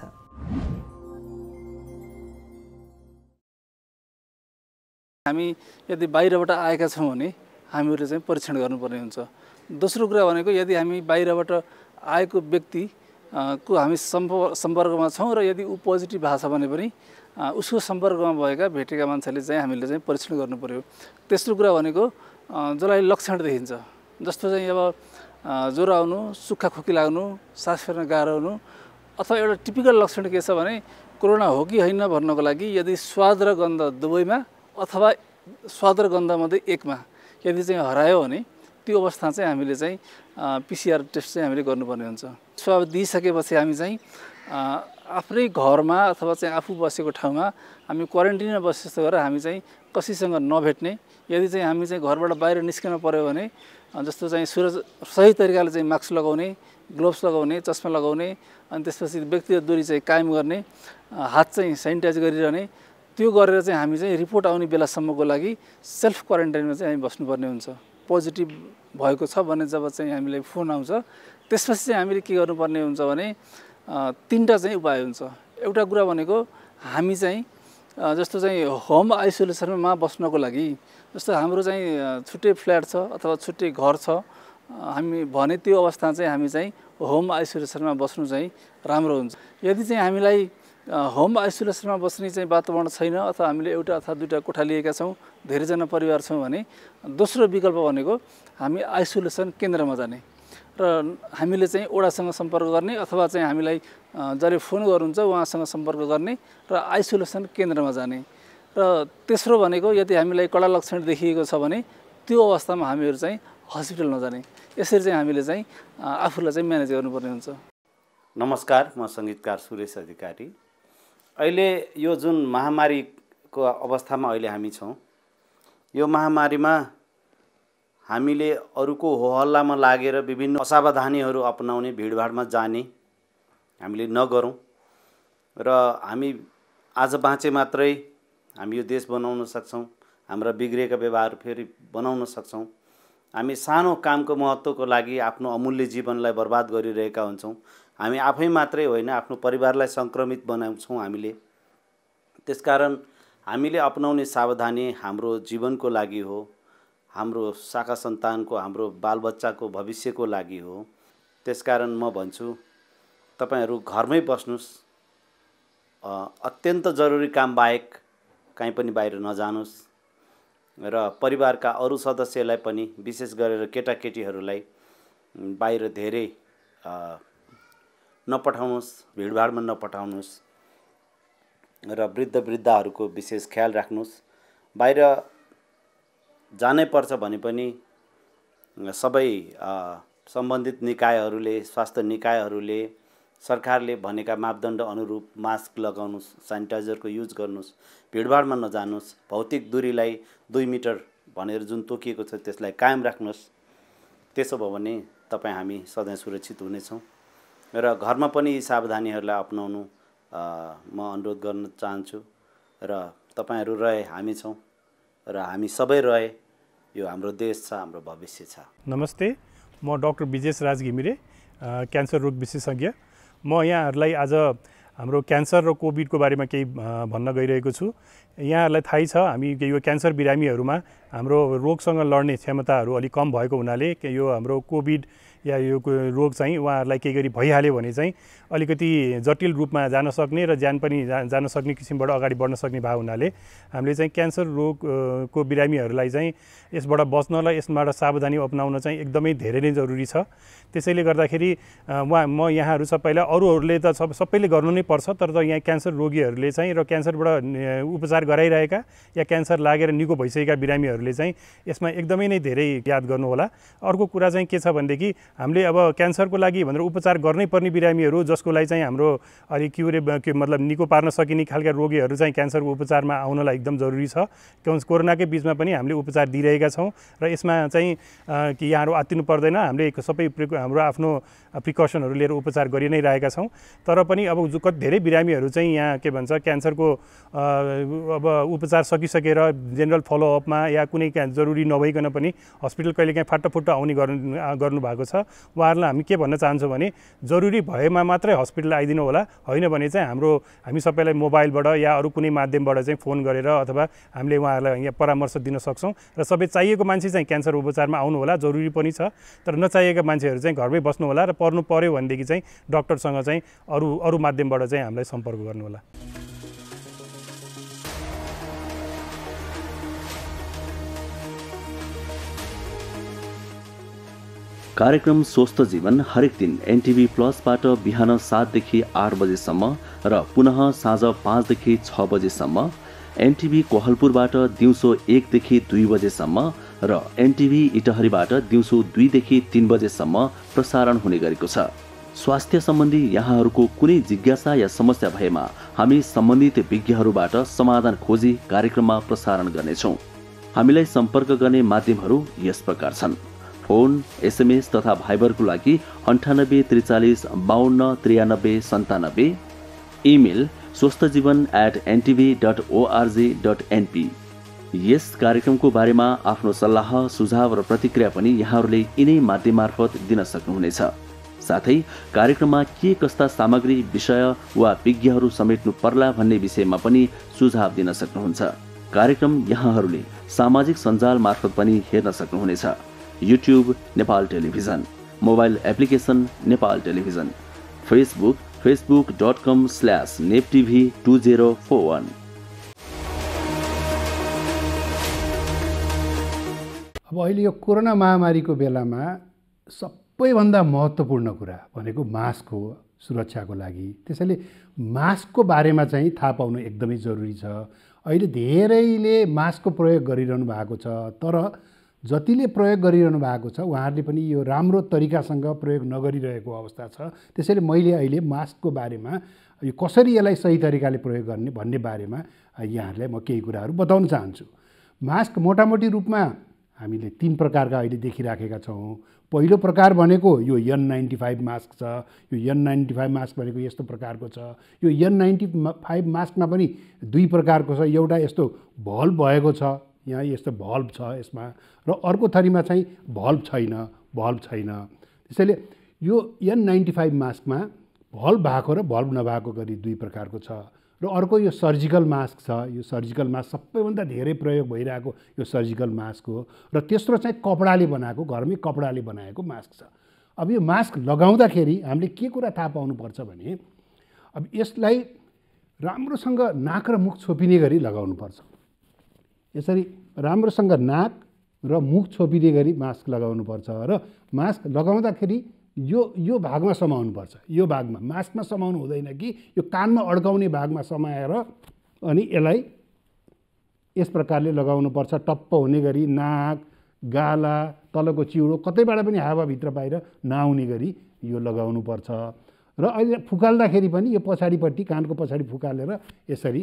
हामी यदि बाहिरबाट आएका छौँ भने हामीहरूले चाहिँ परीक्षण गर्नुपर्ने हुन्छ। दोस्रो कुरा भनेको यदि हामी बाहिरबाट आएको व्यक्ति को हामी सम्पर्कमा छौँ र यदि ऊ पोजिटिभ भएको छ भने पनि उसको सम्पर्कमा भएका भेटेका मान्छेले चाहिँ हामीले चाहिँ परीक्षण गर्नु पर्यो। तेस्रो कुरा भनेको जसलाई लक्षण देखिन्छ, जस्तो चाहिँ अब ज्वरो आउनु, सुक्खा खोकी लाग्नु, सास फेर्न गाह्रो हुनु, अथवा एउटा टिपिकल लक्षण के छ भने कोरोना हो कि होइन भन्नको लागि यदि स्वाद र गन्ध दुवैमा अथवा स्वाद र गन्धमध्ये एकमा यदि चाहिँ हरायो भने त्यो अवस्था चाहिँ हामीले चाहिँ पिसिआर टेस्ट चाहिँ हामीले गर्नुपर्ने हुन्छ। स्वाब दिइसकेपछि हामी चाहिँ आफ्नै घरमा अथवा चाहिँ आफू बसेको ठाउँमा हामी क्वारेन्टिनमा बसेको गरेर हामी चाहिँ कसैसँग नभेट्ने। यदि चाहिँ हामी चाहिँ घरबाट बाहिर निस्किन पर्यो भने जस्तो चाहिँ सही तरिकाले चाहिँ मास्क लगाउने, ग्लोभ्स लगाउने, चस्मा लगाउने, अनि त्यसपछि व्यक्तिगत दूरी चाहिँ कायम गर्ने, हात चाहिँ सेनिटाइज गरिरहने, त्यो गरेर चाहिँ हामी चाहिँ रिपोर्ट आउने बेलासम्मको लागि सेल्फ क्वारेन्टाइनमा चाहिँ हामी बस्नुपर्ने हुन्छ। पोजिटिभ भएको छ भने जब चाहिँ हामीलाई फोन आउँछ त्यसपछि चाहिँ हामीले के गर्नुपर्ने हुन्छ भने तीनटा चाहिँ उपाय हुन्छ। एउटा कुरा भनेको हामी चाहिँ जस्तो चाहिँ होम आइसोलेसनमा बस्नको लागि, जस्तो हाम्रो चाहिँ छुट्टै फ्ल्याट छ अथवा छुट्टै घर छ हामी भने त्यो अवस्था चाहिँ हामी चाहिँ होम आइसोलेसनमा बस्नु चाहिँ राम्रो हुन्छ। यदि चाहिँ हामीलाई होम आइसोलेसनमा बस्ने चाहिँ वातावरण छैन अथवा हामीले एउटा अथवा दुईवटा कोठा लिएका छौँ, धेरैजना परिवार छौँ भने दोस्रो विकल्प भनेको हामी आइसोलेसन केन्द्रमा जाने र हामीले चाहिँ ओडासँग सम्पर्क गर्ने अथवा चाहिँ हामीलाई जसले फोन गर्नुहुन्छ उहाँसँग सम्पर्क गर्ने र आइसोलेसन केन्द्रमा जाने र तेस्रो भनेको यदि हामीलाई कडा लक्षण देखिएको छ भने त्यो अवस्थामा हामीहरू चाहिँ हस्पिटल नजाने, यसरी चाहिँ हामीले चाहिँ आफूलाई चाहिँ म्यानेज गर्नुपर्ने हुन्छ। नमस्कार, म सङ्गीतकार सुरेश अधिकारी। अहिले यो जुन महामारीको अवस्थामा अहिले हामी छौँ, यो महामारीमा हामीले अरूको होहल्लामा लागेर विभिन्न असावधानीहरू अपनाउने, भिडभाडमा जाने हामीले नगरौँ र हामी आज बाँचे मात्रै हामी यो देश बनाउन सक्छौँ, हाम्रा बिग्रेका व्यवहार फेरि बनाउन सक्छौँ। हामी सानो कामको महत्त्वको लागि आफ्नो अमूल्य जीवनलाई बर्बाद गरिरहेका हुन्छौँ। हामी आफै मात्रै होइन, आफ्नो परिवारलाई सङ्क्रमित बनाउँछौँ हामीले। त्यसकारण हामीले अपनाउने सावधानी हाम्रो जीवनको लागि हो, हाम्रो शाखा सन्तानको, हाम्रो बालबच्चाको भविष्यको लागि हो। त्यसकारण म भन्छु तपाईहरू घरमै बस्नुस्, अत्यन्त जरुरी काम बाहेक कहीँ पनि बाहिर नजानुस् र परिवारका अरू सदस्यलाई पनि, विशेष गरेर केटाकेटीहरूलाई बाहिर धेरै नपठाउनुहोस्, भिडभाडमा नपठाउनुहोस् र वृद्धहरूको विशेष ख्याल राख्नुहोस्। बाहिर जानै पर्छ भने पनि सबै सम्बन्धित निकायहरूले, स्वास्थ्य निकायहरूले, सरकारले भनेका मापदण्ड अनुरूप मास्क लगाउनुहोस्, सेनिटाइजरको युज गर्नुहोस्, भिडभाडमा नजानुहोस्, भौतिक दूरीलाई 2 मिटर भनेर जुन तोकिएको छ त्यसलाई कायम राख्नुहोस्। त्यसो भयो भने तपाईँ हामी सधैँ सुरक्षित हुनेछौँ र घरमा पनि यी सावधानीहरूलाई अपनाउनु म अनुरोध गर्न चाहन्छु र तपाईहरू रहे हामी छौँ र हामी सबै रहे यो हाम्रो देश छ, हाम्रो भविष्य छ। नमस्ते, म डाक्टर विजेश राज घिमिरे, क्यान्सर रोग विशेषज्ञ। म यहाँहरूलाई आज हाम्रो क्यान्सर र कोभिडको बारेमा केही भन्न गइरहेको छु। यहाँहरूलाई थाहै छ हामी यो क्यान्सर बिरामीहरूमा हाम्रो रोगसँग लड्ने क्षमताहरू अलिक कम भएको हुनाले यो हाम्रो कोभिड या यो रोग चाहिँ उहाँहरूलाई केही गरी भइहाल्यो भने चाहिँ अलिकति जटिल रूपमा जान सक्ने र ज्यान पनि जान सक्ने किसिमबाट अगाडि बढ्न सक्ने भएको हुनाले हामीले चाहिँ क्यान्सर रोगको बिरामीहरूलाई चाहिँ यसबाट बच्नलाई, यसबाट सावधानी अपनाउन चाहिँ एकदमै धेरै नै जरुरी छ। त्यसैले गर्दाखेरि म यहाँहरू सबैलाई, अरूहरूले त सबैले गर्नु नै पर्छ, तर यहाँ क्यान्सर रोगीहरूले चाहिँ र क्यान्सरबाट उपचार गराइरहेका या क्यान्सर लागेर निको भइसकेका बिरामीहरूले चाहिँ यसमा एकदमै नै धेरै याद गर्नुहोला। अर्को कुरा चाहिँ के छ भनेदेखि हामीले अब क्यान्सरको लागि भनेर उपचार गर्नै पर्ने बिरामीहरू जसको लागि चाहिँ हाम्रो अलिक मतलब निको पार्न सकिने खालका रोगीहरू चाहिँ क्यान्सरको उपचारमा आउनलाई एकदम जरुरी छ। कोरोनाकै बिचमा पनि हामीले उपचार दिइरहेका छौँ र यसमा चाहिँ कि यहाँहरू आत्तिनु पर्दैन, हामीले सबै हाम्रो आफ्नो प्रिकसनहरू लिएर उपचार गरि नै रहेका छौँ। तर पनि अब धेरै बिरामीहरू चाहिँ यहाँ के भन्छ क्यान्सरको अब उपचार सकिसकेर जेनरल फलोअपमा या कुनै जरुरी नभइकन पनि हस्पिटल कहिलेकाहीँ फाटफुट्ट आउने गर्नु भएको छ। उहाँहरूलाई हामी के भन्न चाहन्छौँ भने जरुरी भएमा मात्रै हस्पिटल आइदिनु होला, होइन भने चाहिँ हामी सबैलाई मोबाइलबाट या अरू कुनै माध्यमबाट चाहिँ फोन गरेर अथवा हामीले उहाँहरूलाई यहाँ परामर्श दिन सक्छौँ र सबै चाहिएको मान्छे चाहिँ क्यान्सर उपचारमा आउनु होला, जरुरी पनि छ। तर नचाहिएका मान्छेहरू चाहिँ घरमै बस्नु होला र पर्नु पर्यो भनेदेखि चाहिँ डाक्टरसँग चाहिँ अरू माध्यमबाट चाहिँ हामीलाई सम्पर्क गर्नु होला। कार्यक्रम स्वस्थ जीवन हरेक दिन एनटिभी प्लसबाट बिहान 7 देखि 8 बजेसम्म र पुनः साँझ 5 देखि 6 बजेसम्म, एनटिभी कोहलपुरबाट दिउँसो 1 देखि 2 बजेसम्म र एनटिभी इटहरीबाट दिउँसो 2 देखि 3 बजेसम्म प्रसारण हुने गरेको छ। स्वास्थ्य सम्बन्धी यहाँहरूको कुनै जिज्ञासा या समस्या भएमा हामी सम्बन्धित विज्ञहरूबाट समाधान खोजी कार्यक्रममा प्रसारण गर्नेछौँ। हामीलाई सम्पर्क गर्ने माध्यमहरू यस प्रकार छन्: फोन, एसएमएस तथा भाइबरको लागि 98 43 52 93 97, इमेल swasthjivan@ntv.org.np। यस कार्यक्रमको बारेमा आफ्नो सल्लाह, सुझाव र प्रतिक्रिया पनि यहाँहरूले यिनै माध्यम मार्फत दिन सक्नुहुनेछ। साथै कार्यक्रममा के कस्ता सामग्री, विषय वा विज्ञहरू समेट्नु पर्ला भन्ने विषयमा पनि सुझाव दिन सक्नुहुन्छ। कार्यक्रम यहाँहरूले सामाजिक सञ्जाल मार्फत पनि हेर्न सक्नुहुनेछ। YouTube Nepal television, mobile application Nepal television, Facebook facebook.com/neptv2041। अब अहिले यो कोरोना महामारीको बेलामा सबैभन्दा महत्त्वपूर्ण कुरा भनेको मास्क हो सुरक्षाको लागि। त्यसैले मास्कको बारेमा चाहिँ थाहा पाउनु एकदमै जरुरी छ। अहिले धेरैले मास्कको प्रयोग गरिरहनु भएको छ, तर जतिले प्रयोग गरिरहनु भएको छ उहाँहरूले पनि यो राम्रो तरिकासँग प्रयोग नगरिरहेको अवस्था छ। त्यसैले मैले अहिले मास्कको बारेमा यो कसरी यसलाई सही तरिकाले प्रयोग गर्ने भन्ने बारेमा यहाँहरूलाई म केही कुराहरू बताउन चाहन्छु। मास्क मोटामोटी रूपमा हामीले 3 प्रकारका अहिले देखिराखेका छौँ। पहिलो प्रकार भनेको यो N95 मास्क छ। यो N95 मास्क भनेको यस्तो प्रकारको छ। यो N95 मास्कमा पनि 2 प्रकारको छ। एउटा यस्तो भल्भ भएको छ, यहाँ यस्तो भल्भ छ यसमा, र अर्को थरीमा चाहिँ भल्भ छैन। त्यसैले यो N95 मास्कमा भल्भ भएको र भल्भ नभएको गरी 2 प्रकारको छ। र अर्को यो सर्जिकल मास्क छ। यो सर्जिकल मास्क सबैभन्दा धेरै प्रयोग भइरहेको यो सर्जिकल मास्क हो। र तेस्रो चाहिँ कपडाले बनाएको, घरमै कपडाले बनाएको मास्क छ। अब यो मास्क लगाउँदाखेरि हामीले के कुरा थाहा पाउनुपर्छ भने अब यसलाई राम्रोसँग नाक र मुख छोपिने गरी लगाउनुपर्छ। यसरी राम्रोसँग नाक र मुख छोपिने गरी मास्क लगाउनुपर्छ र मास्क लगाउँदाखेरि यो भागमा समाउनुपर्छ। यो भागमा मास्कमा समाउनु हुँदैन कि यो कानमा अड्काउने भागमा समाएर अनि यसलाई यस प्रकारले लगाउनुपर्छ। टप्प हुने गरी नाक, गाला, तलको चिउडो कतैबाट पनि हावाभित्र बाहिर नआउने गरी यो लगाउनुपर्छ। र अहिले फुकाल्दाखेरि पनि यो पछाडिपट्टि कानको पछाडि फुकालेर यसरी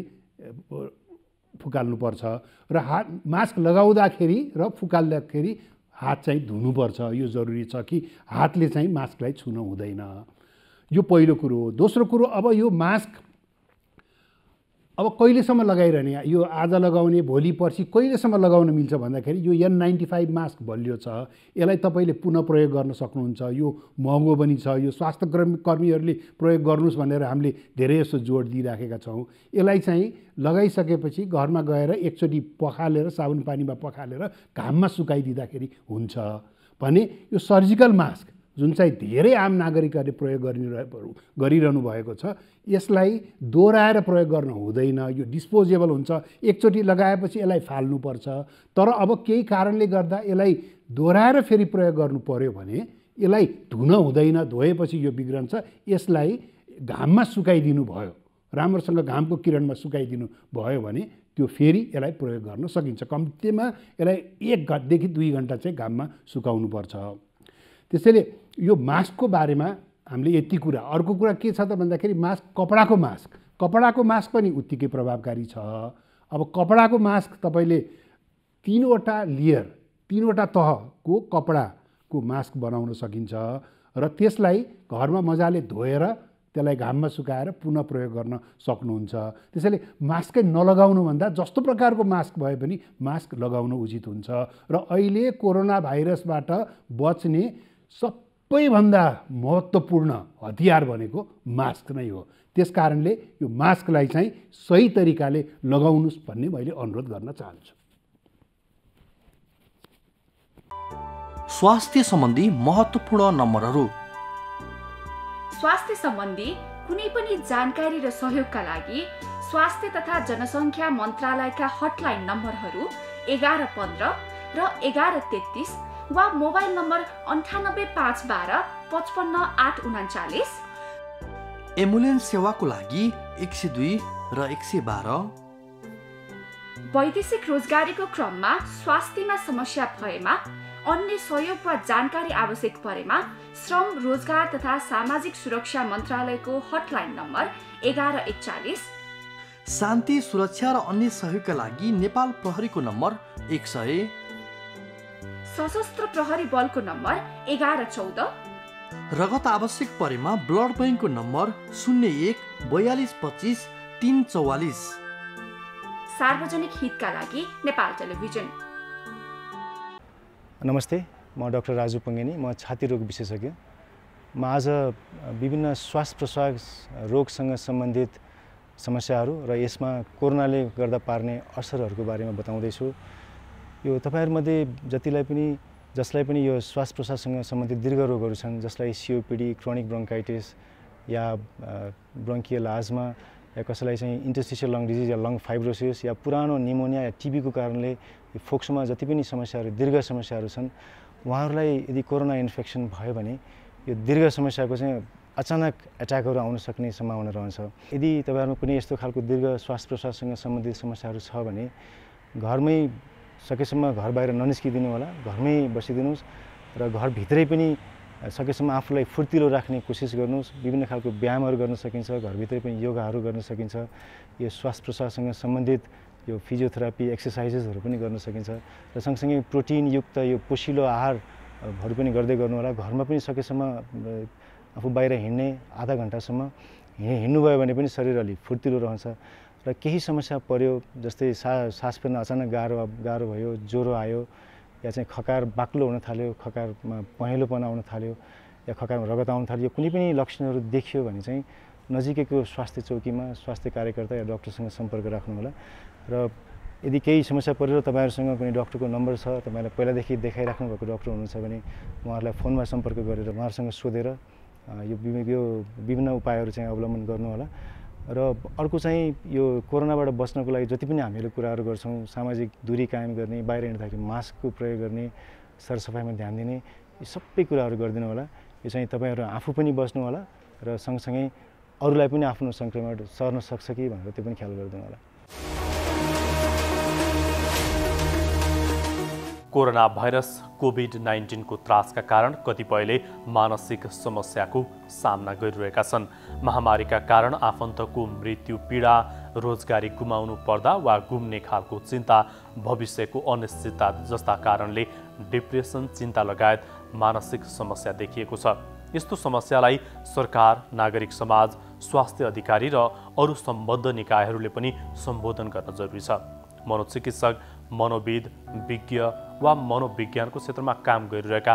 फुकाल्नुपर्छ। र मास्क लगाउँदाखेरि र फुकाल्दाखेरि हात चाहिँ धुनुपर्छ। यो जरुरी छ कि हातले चाहिँ मास्कलाई छुन हुँदैन। यो पहिलो कुरो हो। दोस्रो कुरो, अब यो मास्क अब कहिलेसम्म लगाइरहने, यो आज लगाउने भोलि पर्सि कहिलेसम्म लगाउन मिल्छ भन्दाखेरि यो N95 मास्क बलियो छ। यसलाई तपाईँले पुनः प्रयोग गर्न सक्नुहुन्छ। यो महँगो पनि छ। यो स्वास्थ्य कर्मीहरूले प्रयोग गर्नुहोस् भनेर हामीले धेरै जस्तो जोड दिइराखेका छौँ। यसलाई चाहिँ लगाइसकेपछि घरमा गएर एकचोटि पखालेर साबुन पानीमा पखालेर घाममा सुकाइदिँदाखेरि हुन्छ भने यो सर्जिकल मास्क जुन चाहिँ धेरै आम नागरिकहरूले प्रयोग गरिरहनु भएको छ, यसलाई दोहोऱ्याएर प्रयोग गर्न हुँदैन। यो डिस्पोजेबल हुन्छ। एकचोटि लगाएपछि यसलाई फाल्नुपर्छ। तर अब केही कारणले गर्दा यसलाई दोहोऱ्याएर फेरि प्रयोग गर्नु पर्यो भने यसलाई धुन हुँदैन। धोएपछि यो बिग्रन्छ। यसलाई घाममा सुकाइदिनु भयो, राम्रोसँग घामको किरणमा सुकाइदिनु भयो भने त्यो फेरि यसलाई प्रयोग गर्न सकिन्छ। कम्तीमा यसलाई 1 घन्टादेखि 2 घन्टा चाहिँ घाममा सुकाउनुपर्छ। त्यसैले यो मास्कको बारेमा हामीले यति कुरा। अर्को कुरा के छ त भन्दाखेरि कपडाको मास्क पनि उत्तिकै प्रभावकारी छ। अब कपडाको मास्क तपाईँले 3वटा लेयर, 3वटा तहको कपडाको मास्क बनाउन सकिन्छ र त्यसलाई घरमा मजाले धोएर त्यसलाई घाममा सुकाएर पुनः प्रयोग गर्न सक्नुहुन्छ। त्यसैले मास्कै नलगाउनुभन्दा जस्तो प्रकारको मास्क भए पनि मास्क लगाउनु उचित हुन्छ। र अहिले कोरोना भाइरसबाट बच्ने सबैभन्दा महत्त्वपूर्ण हतियार भनेको मास्क नै हो। त्यस कारणले यो मास्कलाई चाहिँ सही तरिकाले लगाउनुहोस् भन्ने मैले अनुरोध गर्न चाहन्छु। स्वास्थ्य सम्बन्धी महत्त्वपूर्ण नम्बरहरू। स्वास्थ्य सम्बन्धी कुनै पनि जानकारी र सहयोगका लागि स्वास्थ्य तथा जनसङ्ख्या मन्त्रालयका हटलाइन नम्बरहरू 1115 र 1133 वा मोबाइल नम्बर 985112 55839। एम्बुलेन्स सेवाको लागि 102 र 112। वैदेशिक रोजगारीको क्रममा स्वास्थ्यमा समस्या भएमा अन्य सहयोग वा जानकारी आवश्यक परेमा श्रम, रोजगार तथा सामाजिक सुरक्षा मन्त्रालयको हटलाइन नम्बर 1141। शान्ति, सुरक्षा र अन्य सहयोगका लागि नेपाल प्रहरीको नम्बर 100। सशस्त्र प्रहरी बलको नम्बर 1114। रगत आवश्यक परेमा ब्लड बैंकको नम्बर 01 42 25 344। सार्वजनिक हितका लागि नेपाल टेलिभिजन। नमस्ते, म डाक्टर राजु पङ्गेनी, म छाती रोग विशेषज्ञ। म आज विभिन्न श्वास प्रश्वास रोगसँग सम्बन्धित समस्याहरू र यसमा कोरोनाले गर्दा पार्ने असरहरूको बारेमा बताउँदैछु। यो तपाईहरुमध्ये जसलाई पनि यो श्वास प्रश्वाससँग सम्बन्धित दीर्घ रोगहरू छन्, जसलाई COPD, क्रोनिक ब्रोन्काइटिस या ब्रोन्कियल आजमा, या कसैलाई चाहिँ इन्टरस्टिशियल लङ डिजिज या लङ फाइब्रोसिस या पुरानो निमोनिया या टिबी को कारणले फोक्सोमा जति पनि समस्याहरू, दीर्घ समस्याहरू छन्, उहाँहरूलाई यदि कोरोना इन्फेक्सन भयो भने यो दीर्घ समस्याको चाहिँ अचानक एट्याकहरू आउन सक्ने सम्भावना रहन्छ। यदि तपाईँहरूमा कुनै यस्तो खालको दीर्घ श्वास प्रश्वाससँग सम्बन्धित समस्याहरू छ भने घरमै सकेसम्म घर बाहिर ननिस्किदिनु होला, घरमै बसिदिनुहोस् र घरभित्रै पनि सकेसम्म आफूलाई फुर्तिलो राख्ने कोसिस गर्नुहोस्। विभिन्न खालको व्यायामहरू गर्न सकिन्छ, घरभित्रै पनि योगाहरू गर्न सकिन्छ। यो श्वास प्रश्वाससँग सम्बन्धित यो फिजियोथेरापी एक्सर्साइजेसहरू पनि गर्न सकिन्छ र सँगसँगै प्रोटिनयुक्त यो पोषिलो आहारहरू पनि गर्दै गर्नु होला। घरमा पनि सकेसम्म आफू बाहिर हिँड्ने आधा घन्टासम्म हिँड्नुभयो भने पनि शरीर अलि फुर्तिलो रहन्छ र केही समस्या पर्यो जस्तै सास फेर्न अचानक गाह्रो भयो, ज्वरो आयो या चाहिँ खकार बाक्लो हुन थाल्यो, खकारमा पहेँलोपना आउन थाल्यो या खकारमा रगत आउन थाल्यो, कुनै पनि लक्षणहरू देखियो भने चाहिँ नजिकैको स्वास्थ्य चौकीमा स्वास्थ्य कार्यकर्ता या डाक्टरसँग सम्पर्क राख्नु होला। र यदि केही समस्या परेर तपाईँहरूसँग कुनै डाक्टरको नम्बर छ, तपाईँलाई पहिलादेखि देखाइराख्नु भएको डाक्टर हुनुहुन्छ भने उहाँहरूलाई फोनमा सम्पर्क गरेर उहाँहरूसँग सोधेर यो विभिन्न उपायहरू चाहिँ अवलम्बन गर्नु होला। र अर्को चाहिँ यो कोरोनाबाट बच्नको लागि जति पनि हामीले कुराहरू गर्छौँ, सामाजिक दूरी कायम गर्ने, बाहिर हिँड्दाखेरि मास्कको प्रयोग गर्ने, सरसफाइमा ध्यान दिने, यी सबै कुराहरू गरिदिनु होला। यो चाहिँ तपाईँहरू आफू पनि बस्नु होला र सँगसँगै अरूलाई पनि आफ्नो सङ्क्रमण सर्न सक्छ कि भनेर त्यो पनि ख्याल गरिदिनु होला। कोरोना भाइरस कोभिड-19 को त्रासका कारण कतिपयले मानसिक समस्याको सामना गरिरहेका छन्। महामारीका कारण आफन्तको मृत्यु, पीडा, रोजगारी गुमाउनु पर्दा वा गुम्ने खालको चिन्ता, भविष्यको अनिश्चितता जस्ता कारणले डिप्रेसन, चिन्ता लगायत मानसिक समस्या देखिएको छ। यस्तो समस्यालाई सरकार, नागरिक समाज, स्वास्थ्य अधिकारी र अरू सम्बद्ध निकायहरूले पनि सम्बोधन गर्न जरुरी छ। मनोचिकित्सक, मनोविद, विज्ञ वा मनोविज्ञानको क्षेत्रमा काम गरिरहेका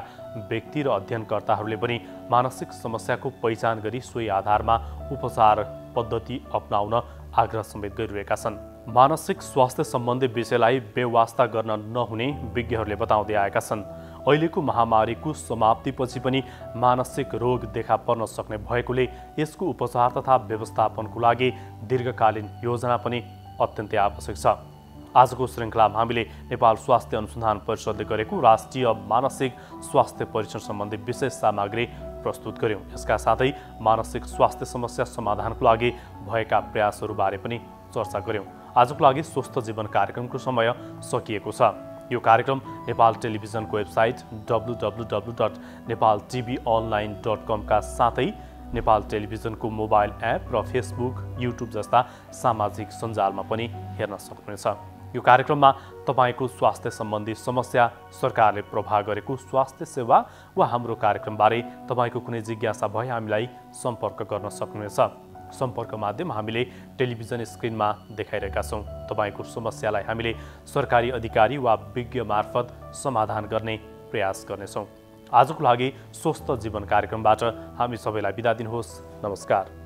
व्यक्ति र अध्ययनकर्ताहरूले पनि मानसिक समस्याको पहिचान गरी सोही आधारमा उपचार पद्धति अपनाउन आग्रह समेत गरिरहेका छन्। मानसिक स्वास्थ्य सम्बन्धी विषयलाई बेवास्ता गर्न नहुने विज्ञहरूले बताउँदै आएका छन्। अहिलेको महामारीको समाप्तिपछि पनि मानसिक रोग देखा पर्न सक्ने भएकोले यसको उपचार तथा व्यवस्थापनको लागि दीर्घकालीन योजना पनि अत्यन्तै आवश्यक छ। आजको श्रृङ्खलामा हामीले नेपाल स्वास्थ्य अनुसन्धान परिषदले गरेको राष्ट्रिय मानसिक स्वास्थ्य परीक्षण सम्बन्धी विशेष सामग्री प्रस्तुत गर्यौं। यसका साथै मानसिक स्वास्थ्य समस्या समाधानको लागि भएका प्रयासहरूबारे पनि चर्चा गर्यौं। आजको लागि स्वस्थ जीवन कार्यक्रमको समय सकिएको छ। यो कार्यक्रम नेपाल टेलिभिजनको वेबसाइट www.nepaltvonline.com का साथै नेपाल टेलिभिजनको मोबाइल एप र फेसबुक, युट्युब जस्ता सामाजिक सञ्जालमा पनि हेर्न सक्नुहुनेछ। यो कार्यक्रममा तपाईको स्वास्थ्य सम्बन्धी समस्या, सरकारले प्रवाह गरेको स्वास्थ्य सेवा वा हाम्रो कार्यक्रमबारे तपाईको कुनै जिज्ञासा भए हामीलाई सम्पर्क गर्न सक्नुहुनेछ। सम्पर्क माध्यम हामीले टेलिभिजन स्क्रिनमा देखाइरहेका छौं। तपाईको समस्यालाई हामीले सरकारी अधिकारी वा विज्ञ मार्फत समाधान गर्ने प्रयास गर्नेछौं। आजको लागि स्वस्थ जीवन कार्यक्रमबाट हामी सबैलाई बिदा दिनुहोस्। नमस्कार।